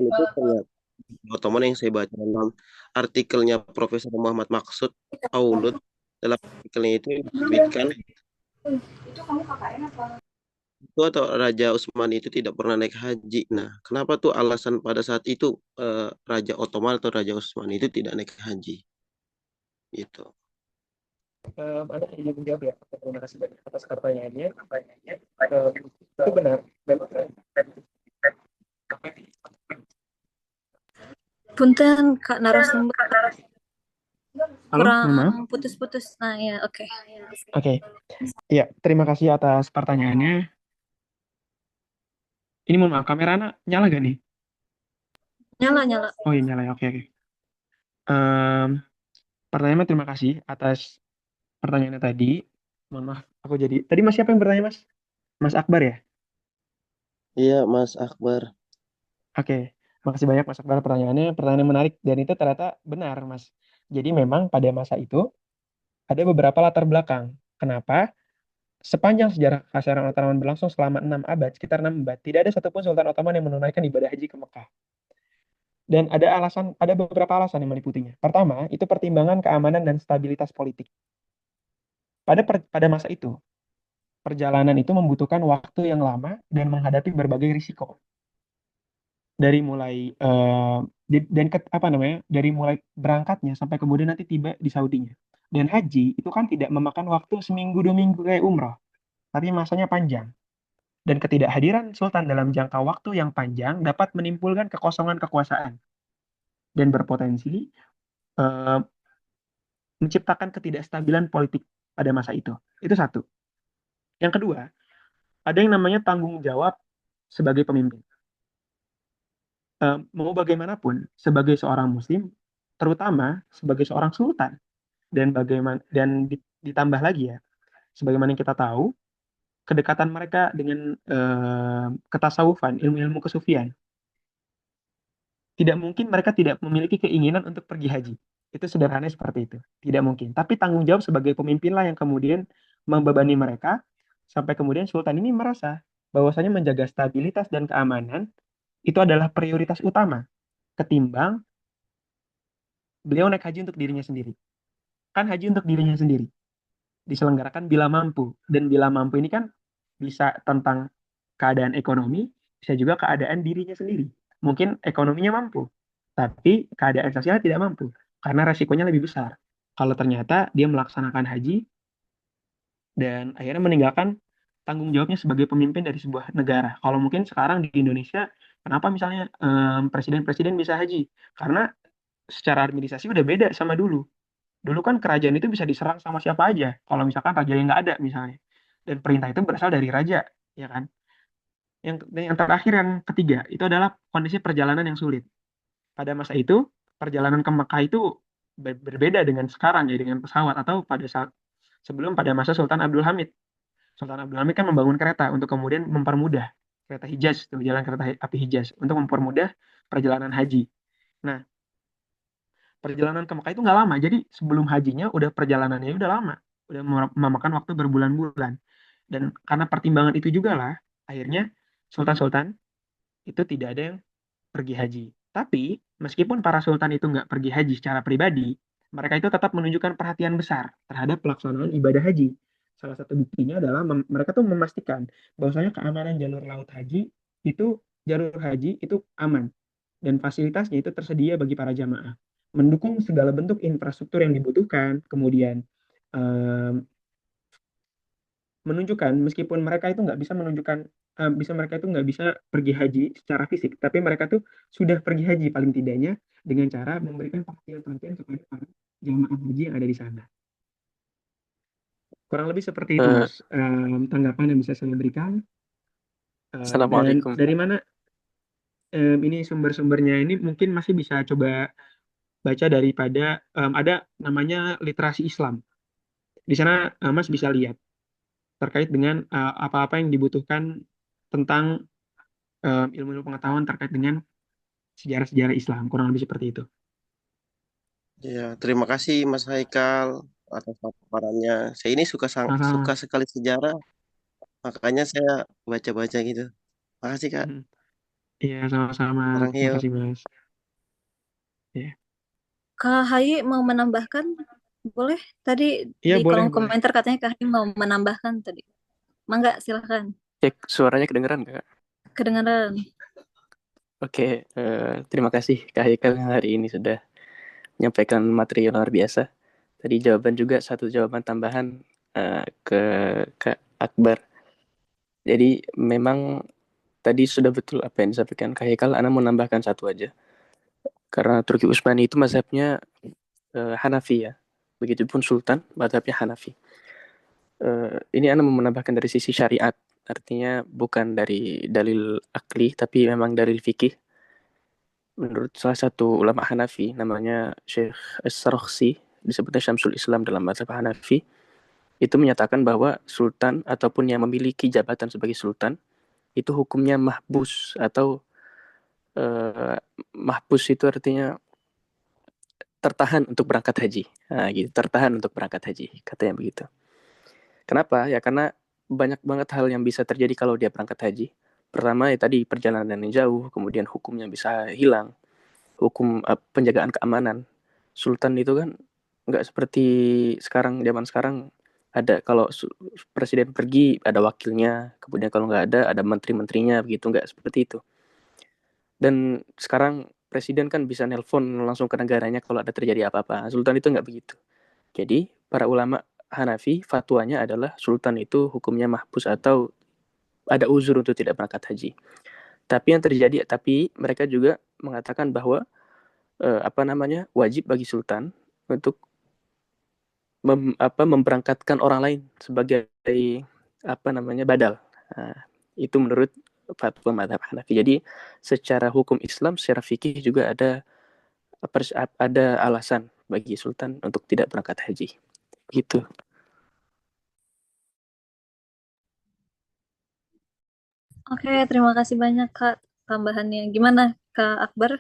itu ternyata Ottoman yang saya baca dalam artikelnya Profesor Muhammad Maksud Aulud, dalam artikelnya itu disebutkan itu atau Raja Utsman itu tidak pernah naik haji. Nah, kenapa tuh alasan pada saat itu Raja Ottoman atau Raja Utsman itu tidak naik haji? Gitu. Ada yang menjawab ya. Terima kasih banyak atas pertanyaannya. Itu benar. Memang Punten Kak narasumber halo, kurang mohon maaf. putus-putus. Nah ya, oke. Oke. Ya, terima kasih atas pertanyaannya. Ini mohon maaf, kamera anak nyala gak nih? Nyala. Oh iya, nyala ya. Oke. Pertanyaannya terima kasih atas pertanyaannya tadi. Mohon maaf, aku jadi... Tadi Mas siapa yang bertanya, Mas? Mas Akbar ya? Iya, Mas Akbar. Oke. Makasih banyak Mas Akbar pertanyaannya. Pertanyaan yang menarik. Dan itu ternyata benar, Mas. Jadi memang pada masa itu ada beberapa latar belakang. Kenapa? Sepanjang sejarah Kerajaan Ottoman berlangsung selama 6 abad, sekitar 6 abad, tidak ada satupun Sultan Ottoman yang menunaikan ibadah haji ke Mekah. Dan ada beberapa alasan yang meliputinya. Pertama, itu pertimbangan keamanan dan stabilitas politik. Pada masa itu, perjalanan itu membutuhkan waktu yang lama dan menghadapi berbagai risiko. Dari mulai dari mulai berangkatnya sampai kemudian nanti tiba di Saudinya. Dan haji itu kan tidak memakan waktu seminggu 2 minggu kayak umroh, tapi masanya panjang. Dan ketidakhadiran sultan dalam jangka waktu yang panjang dapat menimbulkan kekosongan kekuasaan dan berpotensi eh, menciptakan ketidakstabilan politik pada masa itu. Itu satu. Yang kedua, ada yang namanya tanggung jawab sebagai pemimpin. Mau bagaimanapun, sebagai seorang muslim, terutama sebagai seorang sultan, ditambah lagi ya, sebagaimana yang kita tahu, kedekatan mereka dengan ketasawufan, ilmu-ilmu kesufian, tidak mungkin mereka tidak memiliki keinginan untuk pergi haji. Itu sederhananya seperti itu. Tidak mungkin. Tapi tanggung jawab sebagai pemimpin lah yang kemudian membebani mereka, sampai kemudian sultan ini merasa bahwasanya menjaga stabilitas dan keamanan itu adalah prioritas utama ketimbang beliau naik haji untuk dirinya sendiri. Kan haji untuk dirinya sendiri. Diselenggarakan bila mampu. Dan bila mampu ini kan bisa tentang keadaan ekonomi, bisa juga keadaan dirinya sendiri. Mungkin ekonominya mampu, tapi keadaan sosialnya tidak mampu. Karena resikonya lebih besar. Kalau ternyata dia melaksanakan haji dan akhirnya meninggalkan tanggung jawabnya sebagai pemimpin dari sebuah negara. Kalau mungkin sekarang di Indonesia, kenapa misalnya presiden-presiden bisa haji? Karena secara administrasi udah beda sama dulu. Dulu kan kerajaan itu bisa diserang sama siapa aja. Kalau misalkan raja yang nggak ada misalnya. Dan perintah itu berasal dari raja, ya kan? Dan yang terakhir, yang ketiga, itu adalah kondisi perjalanan yang sulit. Pada masa itu, perjalanan ke Mekah itu berbeda dengan sekarang ya, dengan pesawat atau pada masa Sultan Abdul Hamid. Sultan Abdul Hamid kan membangun kereta untuk kemudian mempermudah kereta Hijaz, tuh, jalan kereta api Hijaz, untuk mempermudah perjalanan haji. Nah, perjalanan ke Mekah itu nggak lama. Jadi sebelum hajinya udah perjalanannya udah lama, udah memakan waktu berbulan-bulan. Dan karena pertimbangan itu juga lah, akhirnya sultan-sultan itu tidak ada yang pergi haji. Tapi meskipun para sultan itu nggak pergi haji secara pribadi, mereka itu tetap menunjukkan perhatian besar terhadap pelaksanaan ibadah haji. Salah satu buktinya adalah mereka tuh memastikan bahwasanya keamanan jalur haji itu aman dan fasilitasnya itu tersedia bagi para jamaah. Mendukung segala bentuk infrastruktur yang dibutuhkan, kemudian menunjukkan meskipun mereka itu nggak bisa menunjukkan mereka itu nggak bisa pergi haji secara fisik, tapi mereka tuh sudah pergi haji paling tidaknya dengan cara memberikan perhatian-perhatian kepada para jamaah haji yang ada di sana. Kurang lebih seperti itu, Eh, Mas. Tanggapan yang bisa saya berikan. Dan Assalamualaikum. dari mana ini sumber-sumbernya ini mungkin masih bisa coba baca daripada ada namanya literasi Islam. Di sana Mas bisa lihat terkait dengan apa-apa yang dibutuhkan tentang ilmu-ilmu pengetahuan terkait dengan sejarah-sejarah Islam, kurang lebih seperti itu. Ya, terima kasih Mas Haikal atas paparannya. Saya ini suka Sama-sama. sekali sejarah, makanya saya baca-baca gitu. Makasih Kak. Hmm. Iya, sama-sama. Orang Terima Hio. kasih, Mas. Ya. Kak Hayi mau menambahkan? Boleh. Tadi Iya, di boleh, kolom boleh. komentar katanya Kak Hayi mau menambahkan tadi. Mangga, silahkan. Cek suaranya kedengeran nggak? Kedengaran. Oke, terima kasih Kak Haikal yang hari ini sudah menyampaikan materi yang luar biasa. Tadi jawaban juga satu jawaban tambahan ke Kak Akbar. Jadi memang tadi sudah betul apa yang disampaikan Kak Haikal. Ana mau nambahkan satu aja. Karena Turki Utsmani itu mazhabnya Hanafi ya. Begitupun Sultan mazhabnya Hanafi. Ini Ana mau menambahkan dari sisi syariat. Artinya bukan dari dalil akli, tapi memang dari fikih. Menurut salah satu ulama Hanafi, namanya Syekh As-Sarakhsi, disebutnya Syamsul Islam dalam mazhab Hanafi, itu menyatakan bahwa sultan ataupun yang memiliki jabatan sebagai sultan, itu hukumnya mahbus atau eh, mahbus itu artinya tertahan untuk berangkat haji. Nah, gitu, tertahan untuk berangkat haji, katanya begitu. Kenapa? Ya karena banyak banget hal yang bisa terjadi kalau dia berangkat haji. Pertama ya tadi perjalanan yang jauh, kemudian hukumnya bisa hilang, hukum penjagaan keamanan. Sultan itu kan nggak seperti sekarang, zaman sekarang ada kalau presiden pergi ada wakilnya, kemudian kalau nggak ada menteri-menterinya, begitu nggak seperti itu. Dan sekarang presiden kan bisa nelpon langsung ke negaranya kalau ada terjadi apa-apa. Sultan itu nggak begitu. Jadi para ulama Hanafi fatwanya adalah sultan itu hukumnya mahpus atau ada uzur untuk tidak berangkat haji. Tapi mereka juga mengatakan bahwa wajib bagi sultan untuk memberangkatkan orang lain sebagai badal. Nah, itu menurut fatwa madhab Hanafi. Jadi secara hukum Islam, secara fikih juga ada alasan bagi sultan untuk tidak berangkat haji. Gitu. Oke, terima kasih banyak Kak tambahannya. Gimana Kak Akbar?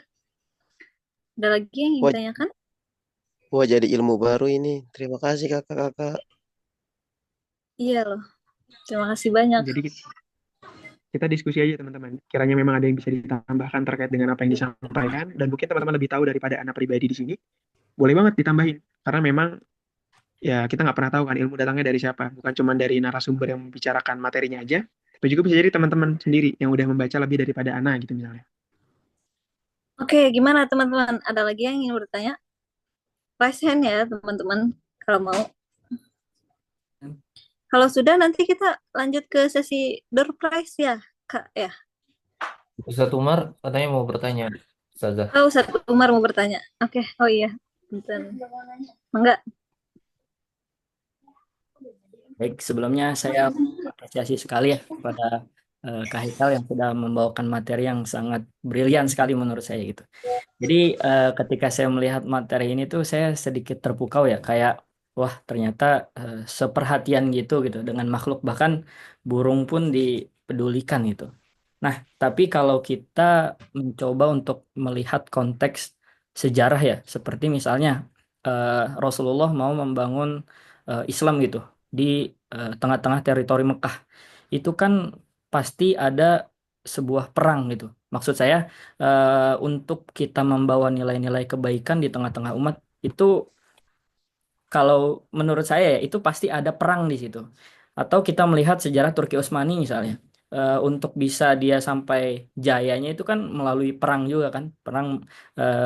Ada lagi yang ingin Wah, ditanyakan? wah, jadi ilmu baru ini. Terima kasih kakak-kakak. Iya loh. Terima kasih banyak. Jadi kita diskusi aja teman-teman. Kiranya memang ada yang bisa ditambahkan terkait dengan apa yang disampaikan, dan mungkin teman-teman lebih tahu daripada anak pribadi di sini. Boleh banget ditambahin, karena memang ya kita nggak pernah tahu kan ilmu datangnya dari siapa. Bukan cuma dari narasumber yang membicarakan materinya aja, tapi juga bisa jadi teman-teman sendiri yang udah membaca lebih daripada Ana gitu misalnya. Oke, gimana teman-teman? Ada lagi yang ingin bertanya? Raise hand ya teman-teman kalau mau. Kalau sudah nanti kita lanjut ke sesi door prize ya, Kak ya. Ustaz Umar katanya mau bertanya, Ustazah. Oh, Ustaz Umar mau bertanya. Oke, oh iya. Bentar. Enggak. Baik, sebelumnya saya apresiasi sekali ya kepada Kak Haikal yang sudah membawakan materi yang sangat brilian sekali menurut saya gitu. Jadi ketika saya melihat materi ini tuh saya sedikit terpukau ya, kayak wah ternyata seperhatian gitu dengan makhluk, bahkan burung pun dipedulikan gitu. Nah, tapi kalau kita mencoba untuk melihat konteks sejarah ya, seperti misalnya Rasulullah mau membangun Islam gitu di tengah-tengah teritori Mekah, itu kan pasti ada sebuah perang gitu. Maksud saya untuk kita membawa nilai-nilai kebaikan di tengah-tengah umat itu, kalau menurut saya ya itu pasti ada perang di situ. Atau kita melihat sejarah Turki Utsmani misalnya, untuk bisa dia sampai jayanya itu kan melalui perang juga kan, perang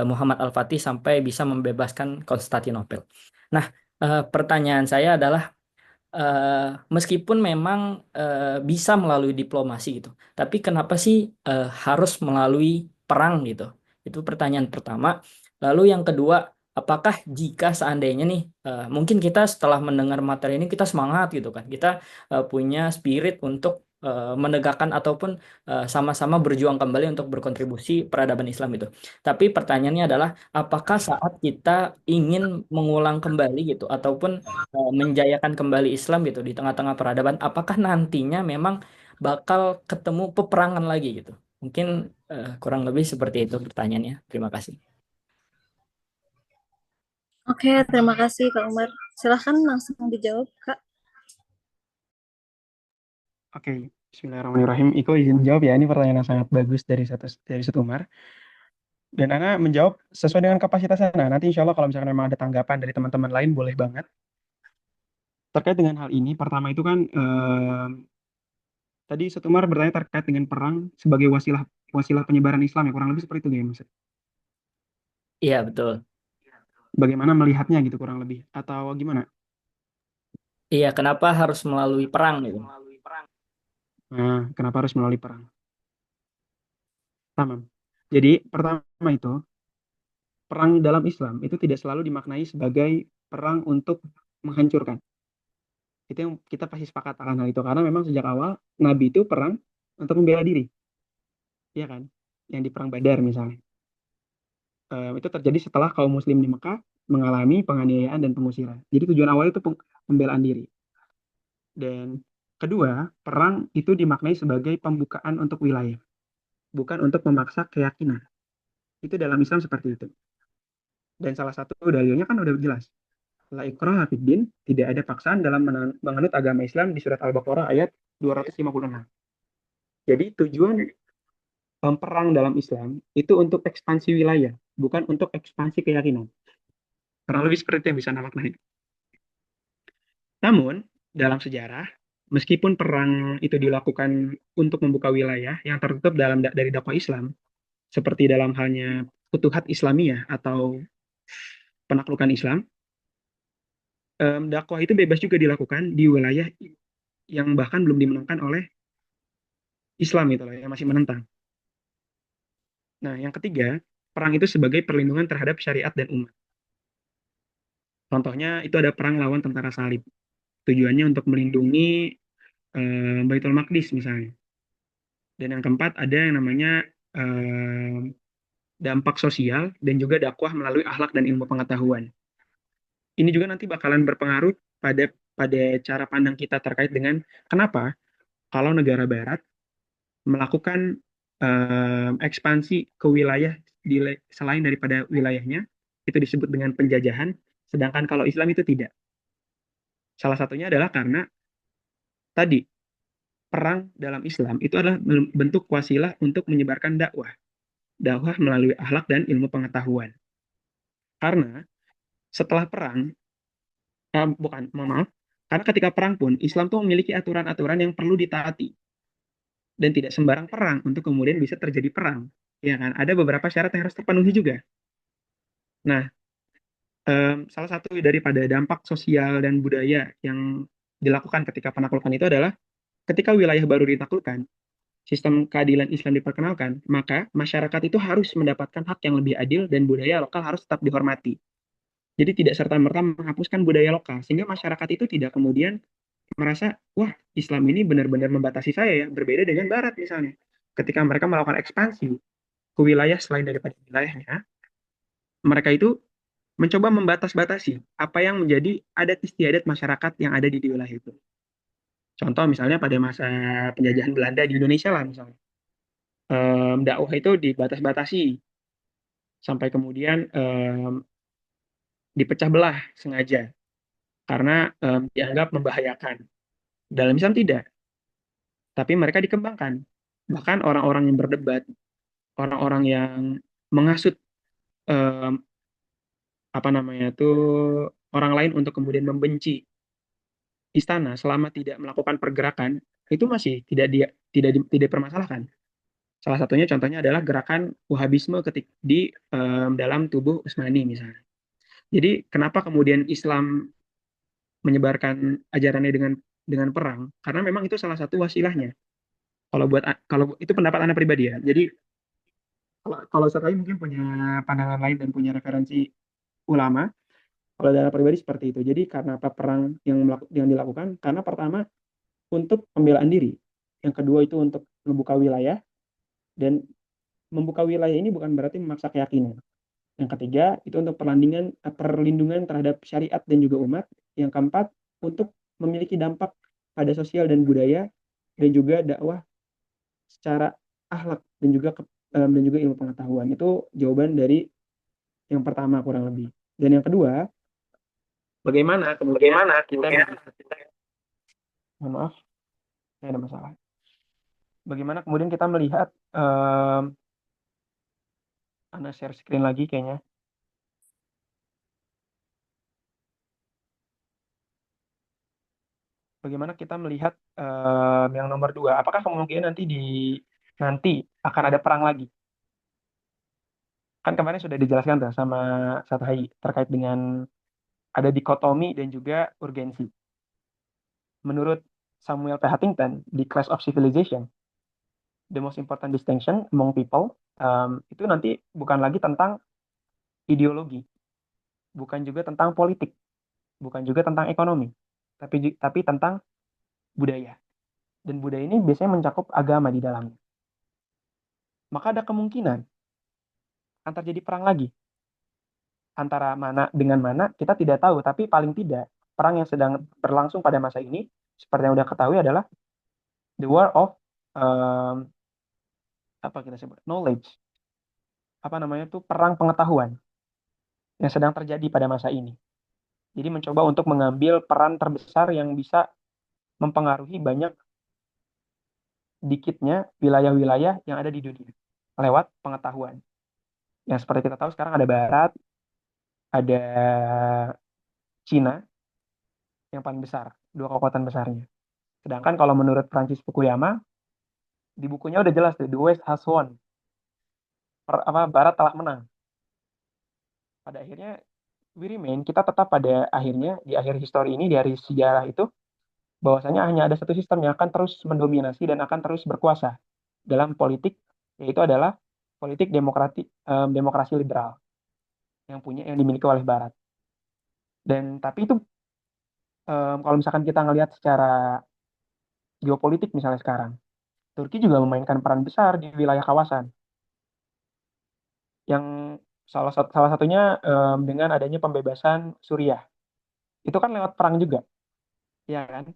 Muhammad Al-Fatih sampai bisa membebaskan Konstantinopel. Nah, pertanyaan saya adalah eh, meskipun memang bisa melalui diplomasi gitu, tapi kenapa sih harus melalui perang gitu? Itu pertanyaan pertama. Lalu yang kedua, apakah jika seandainya nih mungkin kita setelah mendengar materi ini kita semangat gitu kan, kita punya spirit untuk menegakkan ataupun sama-sama berjuang kembali untuk berkontribusi peradaban Islam itu. Tapi pertanyaannya adalah apakah saat kita ingin mengulang kembali gitu ataupun menjayakan kembali Islam gitu di tengah-tengah peradaban, apakah nantinya memang bakal ketemu peperangan lagi gitu? Mungkin kurang lebih seperti itu pertanyaannya. Terima kasih. Oke, terima kasih Kak Umar. Silahkan langsung dijawab, Kak. Oke, Bismillahirrahmanirrahim. Iko izin jawab ya. Ini pertanyaan yang sangat bagus dari Satu Umar. Dan Ana menjawab sesuai dengan kapasitas Ana. Nanti insya Allah kalau misalkan memang ada tanggapan dari teman-teman lain boleh banget. Terkait dengan hal ini, pertama itu kan tadi Satu Umar bertanya terkait dengan perang sebagai wasilah wasilah penyebaran Islam ya kurang lebih seperti itu ya Mas. Iya, betul. Bagaimana melihatnya gitu kurang lebih atau gimana? Iya, kenapa harus melalui perang gitu? Nah, kenapa harus melalui perang? Tamam. Jadi pertama itu perang dalam Islam itu tidak selalu dimaknai sebagai perang untuk menghancurkan. Itu yang kita pasti sepakat akan hal itu karena memang sejak awal Nabi itu perang untuk membela diri, ya kan? Yang di perang Badar misalnya. Itu terjadi setelah kaum muslim di Mekah mengalami penganiayaan dan pengusiran. Jadi tujuan awal itu pembelaan diri. Dan kedua, perang itu dimaknai sebagai pembukaan untuk wilayah, bukan untuk memaksa keyakinan. Itu dalam Islam seperti itu. Dan salah satu dalilnya kan udah jelas. La ikraha fid din, tidak ada paksaan dalam menganut agama Islam di surat Al-Baqarah ayat 256. Jadi tujuan perang dalam Islam itu untuk ekspansi wilayah, bukan untuk ekspansi keyakinan. Kurang lebih seperti itu yang bisa anda maknai. Namun, dalam sejarah, meskipun perang itu dilakukan untuk membuka wilayah yang tertutup dari dakwah Islam, seperti dalam halnya Futuhat Islamiyah atau penaklukan Islam, dakwah itu bebas juga dilakukan di wilayah yang bahkan belum dimenangkan oleh Islam itu loh, yang masih menentang. Nah, yang ketiga, perang itu sebagai perlindungan terhadap syariat dan umat. Contohnya itu ada perang lawan tentara salib. Tujuannya untuk melindungi Baitul Maqdis misalnya. Dan yang keempat ada yang namanya dampak sosial dan juga dakwah melalui akhlak dan ilmu pengetahuan. Ini juga nanti bakalan berpengaruh pada cara pandang kita terkait dengan kenapa kalau negara barat melakukan ekspansi ke wilayah selain daripada wilayahnya itu disebut dengan penjajahan, sedangkan kalau Islam itu tidak. Salah satunya adalah karena tadi perang dalam Islam itu adalah bentuk wasilah untuk menyebarkan dakwah melalui akhlak dan ilmu pengetahuan. Karena setelah perang, bukan, mohon maaf, karena ketika perang pun Islam tuh memiliki aturan-aturan yang perlu ditaati dan tidak sembarang perang untuk kemudian bisa terjadi perang, ya kan? Ada beberapa syarat yang harus terpenuhi juga. Nah, salah satu daripada dampak sosial dan budaya yang dilakukan ketika penaklukan itu adalah ketika wilayah baru ditaklukkan, sistem keadilan Islam diperkenalkan, maka masyarakat itu harus mendapatkan hak yang lebih adil dan budaya lokal harus tetap dihormati. Jadi tidak serta-merta menghapuskan budaya lokal, sehingga masyarakat itu tidak kemudian merasa, wah Islam ini benar-benar membatasi saya ya, berbeda dengan Barat misalnya. Ketika mereka melakukan ekspansi ke wilayah selain daripada wilayahnya, mereka itu mencoba membatas-batasi apa yang menjadi adat istiadat masyarakat yang ada di wilayah itu. Contoh misalnya pada masa penjajahan Belanda di Indonesia lah misalnya. Dakwah itu dibatas-batasi sampai kemudian dipecah belah sengaja karena dianggap membahayakan. Dalam Islam tidak, tapi mereka dikembangkan. Bahkan orang-orang yang berdebat, orang-orang yang menghasut em, apa namanya itu orang lain untuk kemudian membenci istana selama tidak melakukan pergerakan itu masih tidak dipermasalahkan. Salah satunya contohnya adalah gerakan Wahabisme di dalam tubuh Utsmani misalnya. Jadi kenapa kemudian Islam menyebarkan ajarannya dengan perang? Karena memang itu salah satu wasilahnya. Kalau itu pendapat Anda pribadi ya. Jadi kalau saya mungkin punya pandangan lain dan punya referensi ulama. Kalau dari pribadi seperti itu. Jadi karena apa perang yang dilakukan? Karena pertama untuk pembelaan diri. Yang kedua itu untuk membuka wilayah dan membuka wilayah ini bukan berarti memaksa keyakinan. Yang ketiga itu untuk perlindungan terhadap syariat dan juga umat. Yang keempat untuk memiliki dampak pada sosial dan budaya dan juga dakwah secara akhlak dan juga ilmu pengetahuan. Itu jawaban dari yang pertama kurang lebih. Dan yang kedua, bagaimana kemudian mohon maaf, ini ada masalah. Bagaimana kemudian kita melihat, Ana share screen lagi kayaknya. Bagaimana kita melihat yang nomor 2, apakah kemungkinan nanti akan ada perang lagi? Kan kemarin sudah dijelaskan tuh sama Sathai terkait dengan ada dikotomi dan juga urgensi. Menurut Samuel P. Huntington di Clash of Civilization, the most important distinction among people itu nanti bukan lagi tentang ideologi, bukan juga tentang politik, bukan juga tentang ekonomi, tapi tentang budaya. Dan budaya ini biasanya mencakup agama di dalamnya. Maka ada kemungkinan akan terjadi perang lagi. Antara mana dengan mana kita tidak tahu, tapi paling tidak perang yang sedang berlangsung pada masa ini seperti yang udah ketahui adalah the war of apa kita sebut knowledge, apa namanya tuh, perang pengetahuan yang sedang terjadi pada masa ini. Jadi mencoba untuk mengambil peran terbesar yang bisa mempengaruhi banyak dikitnya wilayah-wilayah yang ada di dunia lewat pengetahuan. Yang seperti kita tahu sekarang ada Barat, ada Cina yang paling besar, dua kekuatan besarnya. Sedangkan kalau menurut Francis Fukuyama, di bukunya udah jelas tuh, the West has won. Barat telah menang. Pada akhirnya, kita tetap pada akhirnya, di akhir histori ini, di akhir sejarah itu, bahwasanya hanya ada satu sistem yang akan terus mendominasi dan akan terus berkuasa dalam politik, yaitu adalah politik demokrasi liberal yang dimiliki oleh Barat. Dan tapi itu kalau misalkan kita ngelihat secara geopolitik misalnya sekarang, Turki juga memainkan peran besar di wilayah kawasan. Yang salah satunya dengan adanya pembebasan Suriah. Itu kan lewat perang juga, ya kan?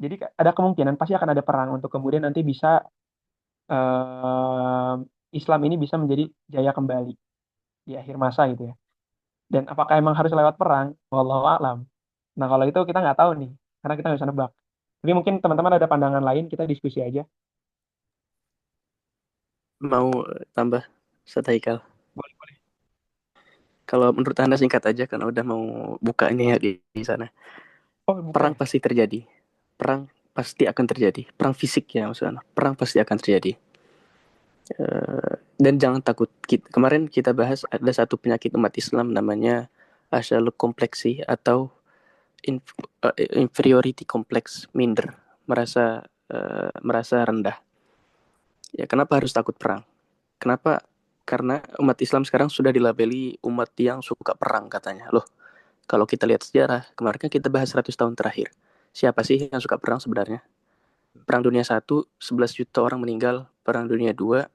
Jadi ada kemungkinan pasti akan ada perang untuk kemudian nanti bisa Islam ini bisa menjadi jaya kembali di akhir masa gitu ya. Dan apakah emang harus lewat perang? Wallahu a'lam. Nah kalau itu kita nggak tahu nih, karena kita nggak bisa nebak. Tapi mungkin teman-teman ada pandangan lain, kita diskusi aja. Mau tambah Ustadz Haikal? Boleh. Kalau menurut Anda singkat aja karena udah mau buka ini ya di sana. Perang pasti terjadi. Perang pasti akan terjadi. Perang fisik ya maksudnya. Perang pasti akan terjadi. Dan jangan takut. Kemarin kita bahas ada satu penyakit umat Islam namanya asyaluk kompleksi atau inferiority complex, minder, merasa rendah. Ya kenapa harus takut perang? Kenapa? Karena umat Islam sekarang sudah dilabeli umat yang suka perang katanya. Loh, kalau kita lihat sejarah, kemarin kan kita bahas 100 tahun terakhir. Siapa sih yang suka perang sebenarnya? Perang Dunia 1, 11 juta orang meninggal. Perang Dunia 2,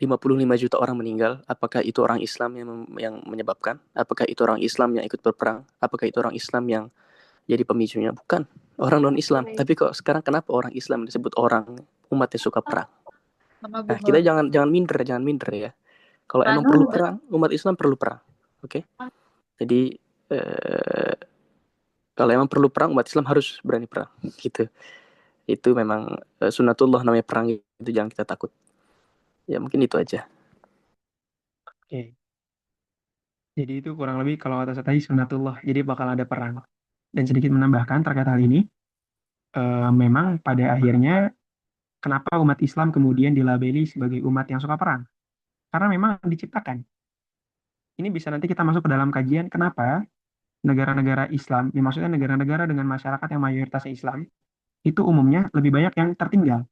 55 juta orang meninggal. Apakah itu orang Islam yang menyebabkan? Apakah itu orang Islam yang ikut berperang? Apakah itu orang Islam yang jadi pemicunya? Bukan. Orang non-Islam. Tapi kok sekarang kenapa orang Islam disebut orang umat yang suka perang? Nah, kita jangan minder ya. Kalau emang perlu perang, umat Islam perlu perang. Oke? Jadi kalau emang perlu perang, umat Islam harus berani perang. Gitu. Itu memang sunatullah namanya perang itu, jangan kita takut. Ya mungkin itu aja. Oke. Jadi itu kurang lebih kalau kata tadi sunatullah. Jadi bakal ada perang. Dan sedikit menambahkan terkait hal ini, memang pada akhirnya kenapa umat Islam kemudian dilabeli sebagai umat yang suka perang? Karena memang diciptakan. Ini bisa nanti kita masuk ke dalam kajian kenapa negara-negara Islam, ya maksudnya negara-negara dengan masyarakat yang mayoritasnya Islam, itu umumnya lebih banyak yang tertinggal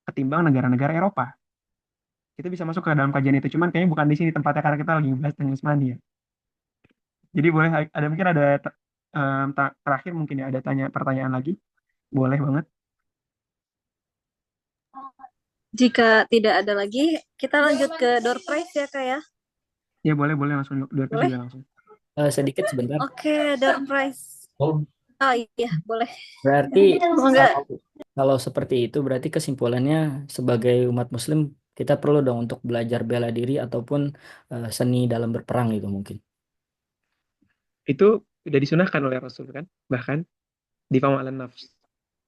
ketimbang negara-negara Eropa. Kita bisa masuk ke dalam kajian itu, cuman kayaknya bukan di sini tempatnya karena kita lagi bahas tentang Ismani ya. Jadi boleh mungkin ada terakhir mungkin ya ada pertanyaan lagi, boleh banget. Jika tidak ada lagi, kita lanjut ke door prize ya kak ya. Ya boleh langsung door prize juga langsung. Sedikit sebentar. Oke, door prize. Oh iya boleh. Berarti kalau seperti itu berarti kesimpulannya sebagai umat Muslim kita perlu dong untuk belajar bela diri ataupun seni dalam berperang gitu mungkin. Itu udah disunahkan oleh Rasul kan, bahkan di Fa'alan Nafs.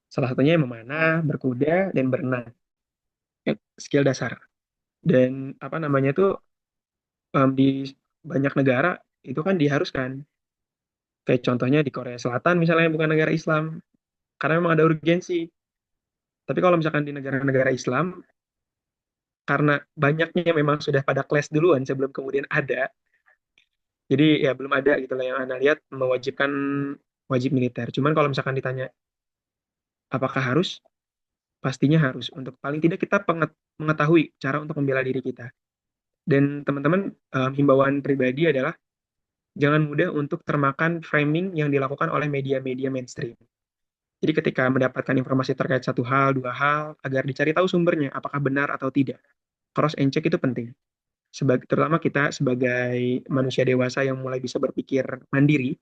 Salah satunya memanah, berkuda, dan berenang. Skill dasar. Dan apa namanya tuh di banyak negara itu kan diharuskan. Kayak contohnya di Korea Selatan misalnya bukan negara Islam, karena memang ada urgensi. Tapi kalau misalkan di negara-negara Islam, karena banyaknya memang sudah pada kelas duluan sebelum kemudian ada, jadi ya belum ada gitu lah yang Anda lihat mewajibkan wajib militer. Cuman kalau misalkan ditanya apakah harus, pastinya harus. Untuk paling tidak kita mengetahui cara untuk membela diri kita. Dan teman-teman, himbauan pribadi adalah jangan mudah untuk termakan framing yang dilakukan oleh media-media mainstream. Jadi ketika mendapatkan informasi terkait satu hal, dua hal, agar dicari tahu sumbernya, apakah benar atau tidak. Cross and check itu penting. Terutama kita sebagai manusia dewasa yang mulai bisa berpikir mandiri,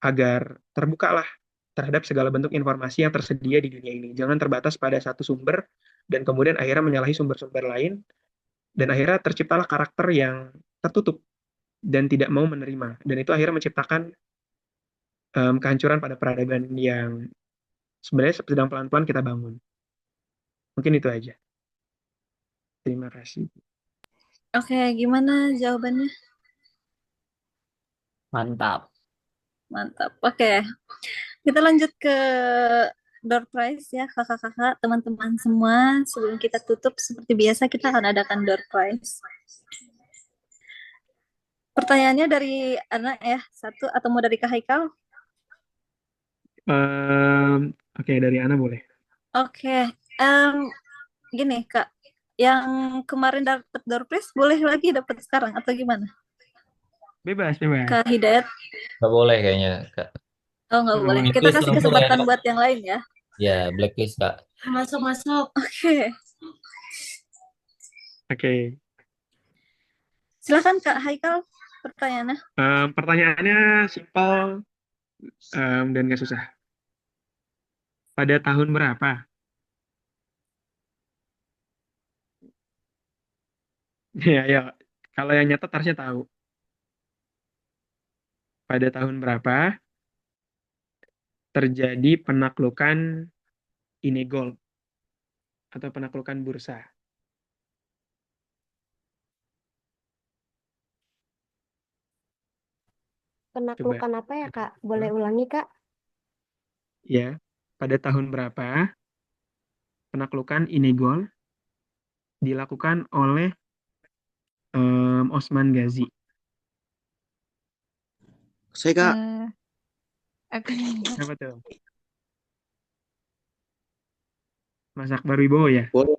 agar terbukalah terhadap segala bentuk informasi yang tersedia di dunia ini. Jangan terbatas pada satu sumber, dan kemudian akhirnya menyalahi sumber-sumber lain, dan akhirnya terciptalah karakter yang tertutup dan tidak mau menerima. Dan itu akhirnya menciptakan kehancuran pada peradaban yang sebenarnya sedang pelan-pelan kita bangun. Mungkin itu aja. Terima kasih. Oke, gimana jawabannya? Mantap. Mantap. Oke, kita lanjut ke door prize ya, kakak-kakak, teman-teman semua. Sebelum kita tutup, seperti biasa kita akan adakan door prize. Pertanyaannya dari anak ya, satu atau mau dari Kak Haikal? Oke, dari Ana boleh. Oke, gini Kak, yang kemarin dapat door prize boleh lagi dapat sekarang atau gimana? Bebas, bebas. Kak Hidayat? Nggak boleh kayaknya, Kak. Oh, nggak boleh. Kita Blacklist kasih langsung ya, kesempatan Kak. buat yang lain ya. Ya, blacklist, Kak. Masuk. Oke, Oke. silakan Kak Haikal pertanyaannya. Pertanyaannya simpel dan gak susah. Pada tahun berapa? Ya, ya. Kalau yang nyatet harusnya tahu. Pada tahun berapa terjadi penaklukan Inegol atau penaklukan bursa? Coba. Penaklukan apa ya, Kak? Boleh ulangi, Kak? Ya, pada tahun berapa penaklukan Inegol dilakukan oleh Osman Ghazi? Saya Kak, Aku Apa tuh? Mas Akbar Wibowo ya? boleh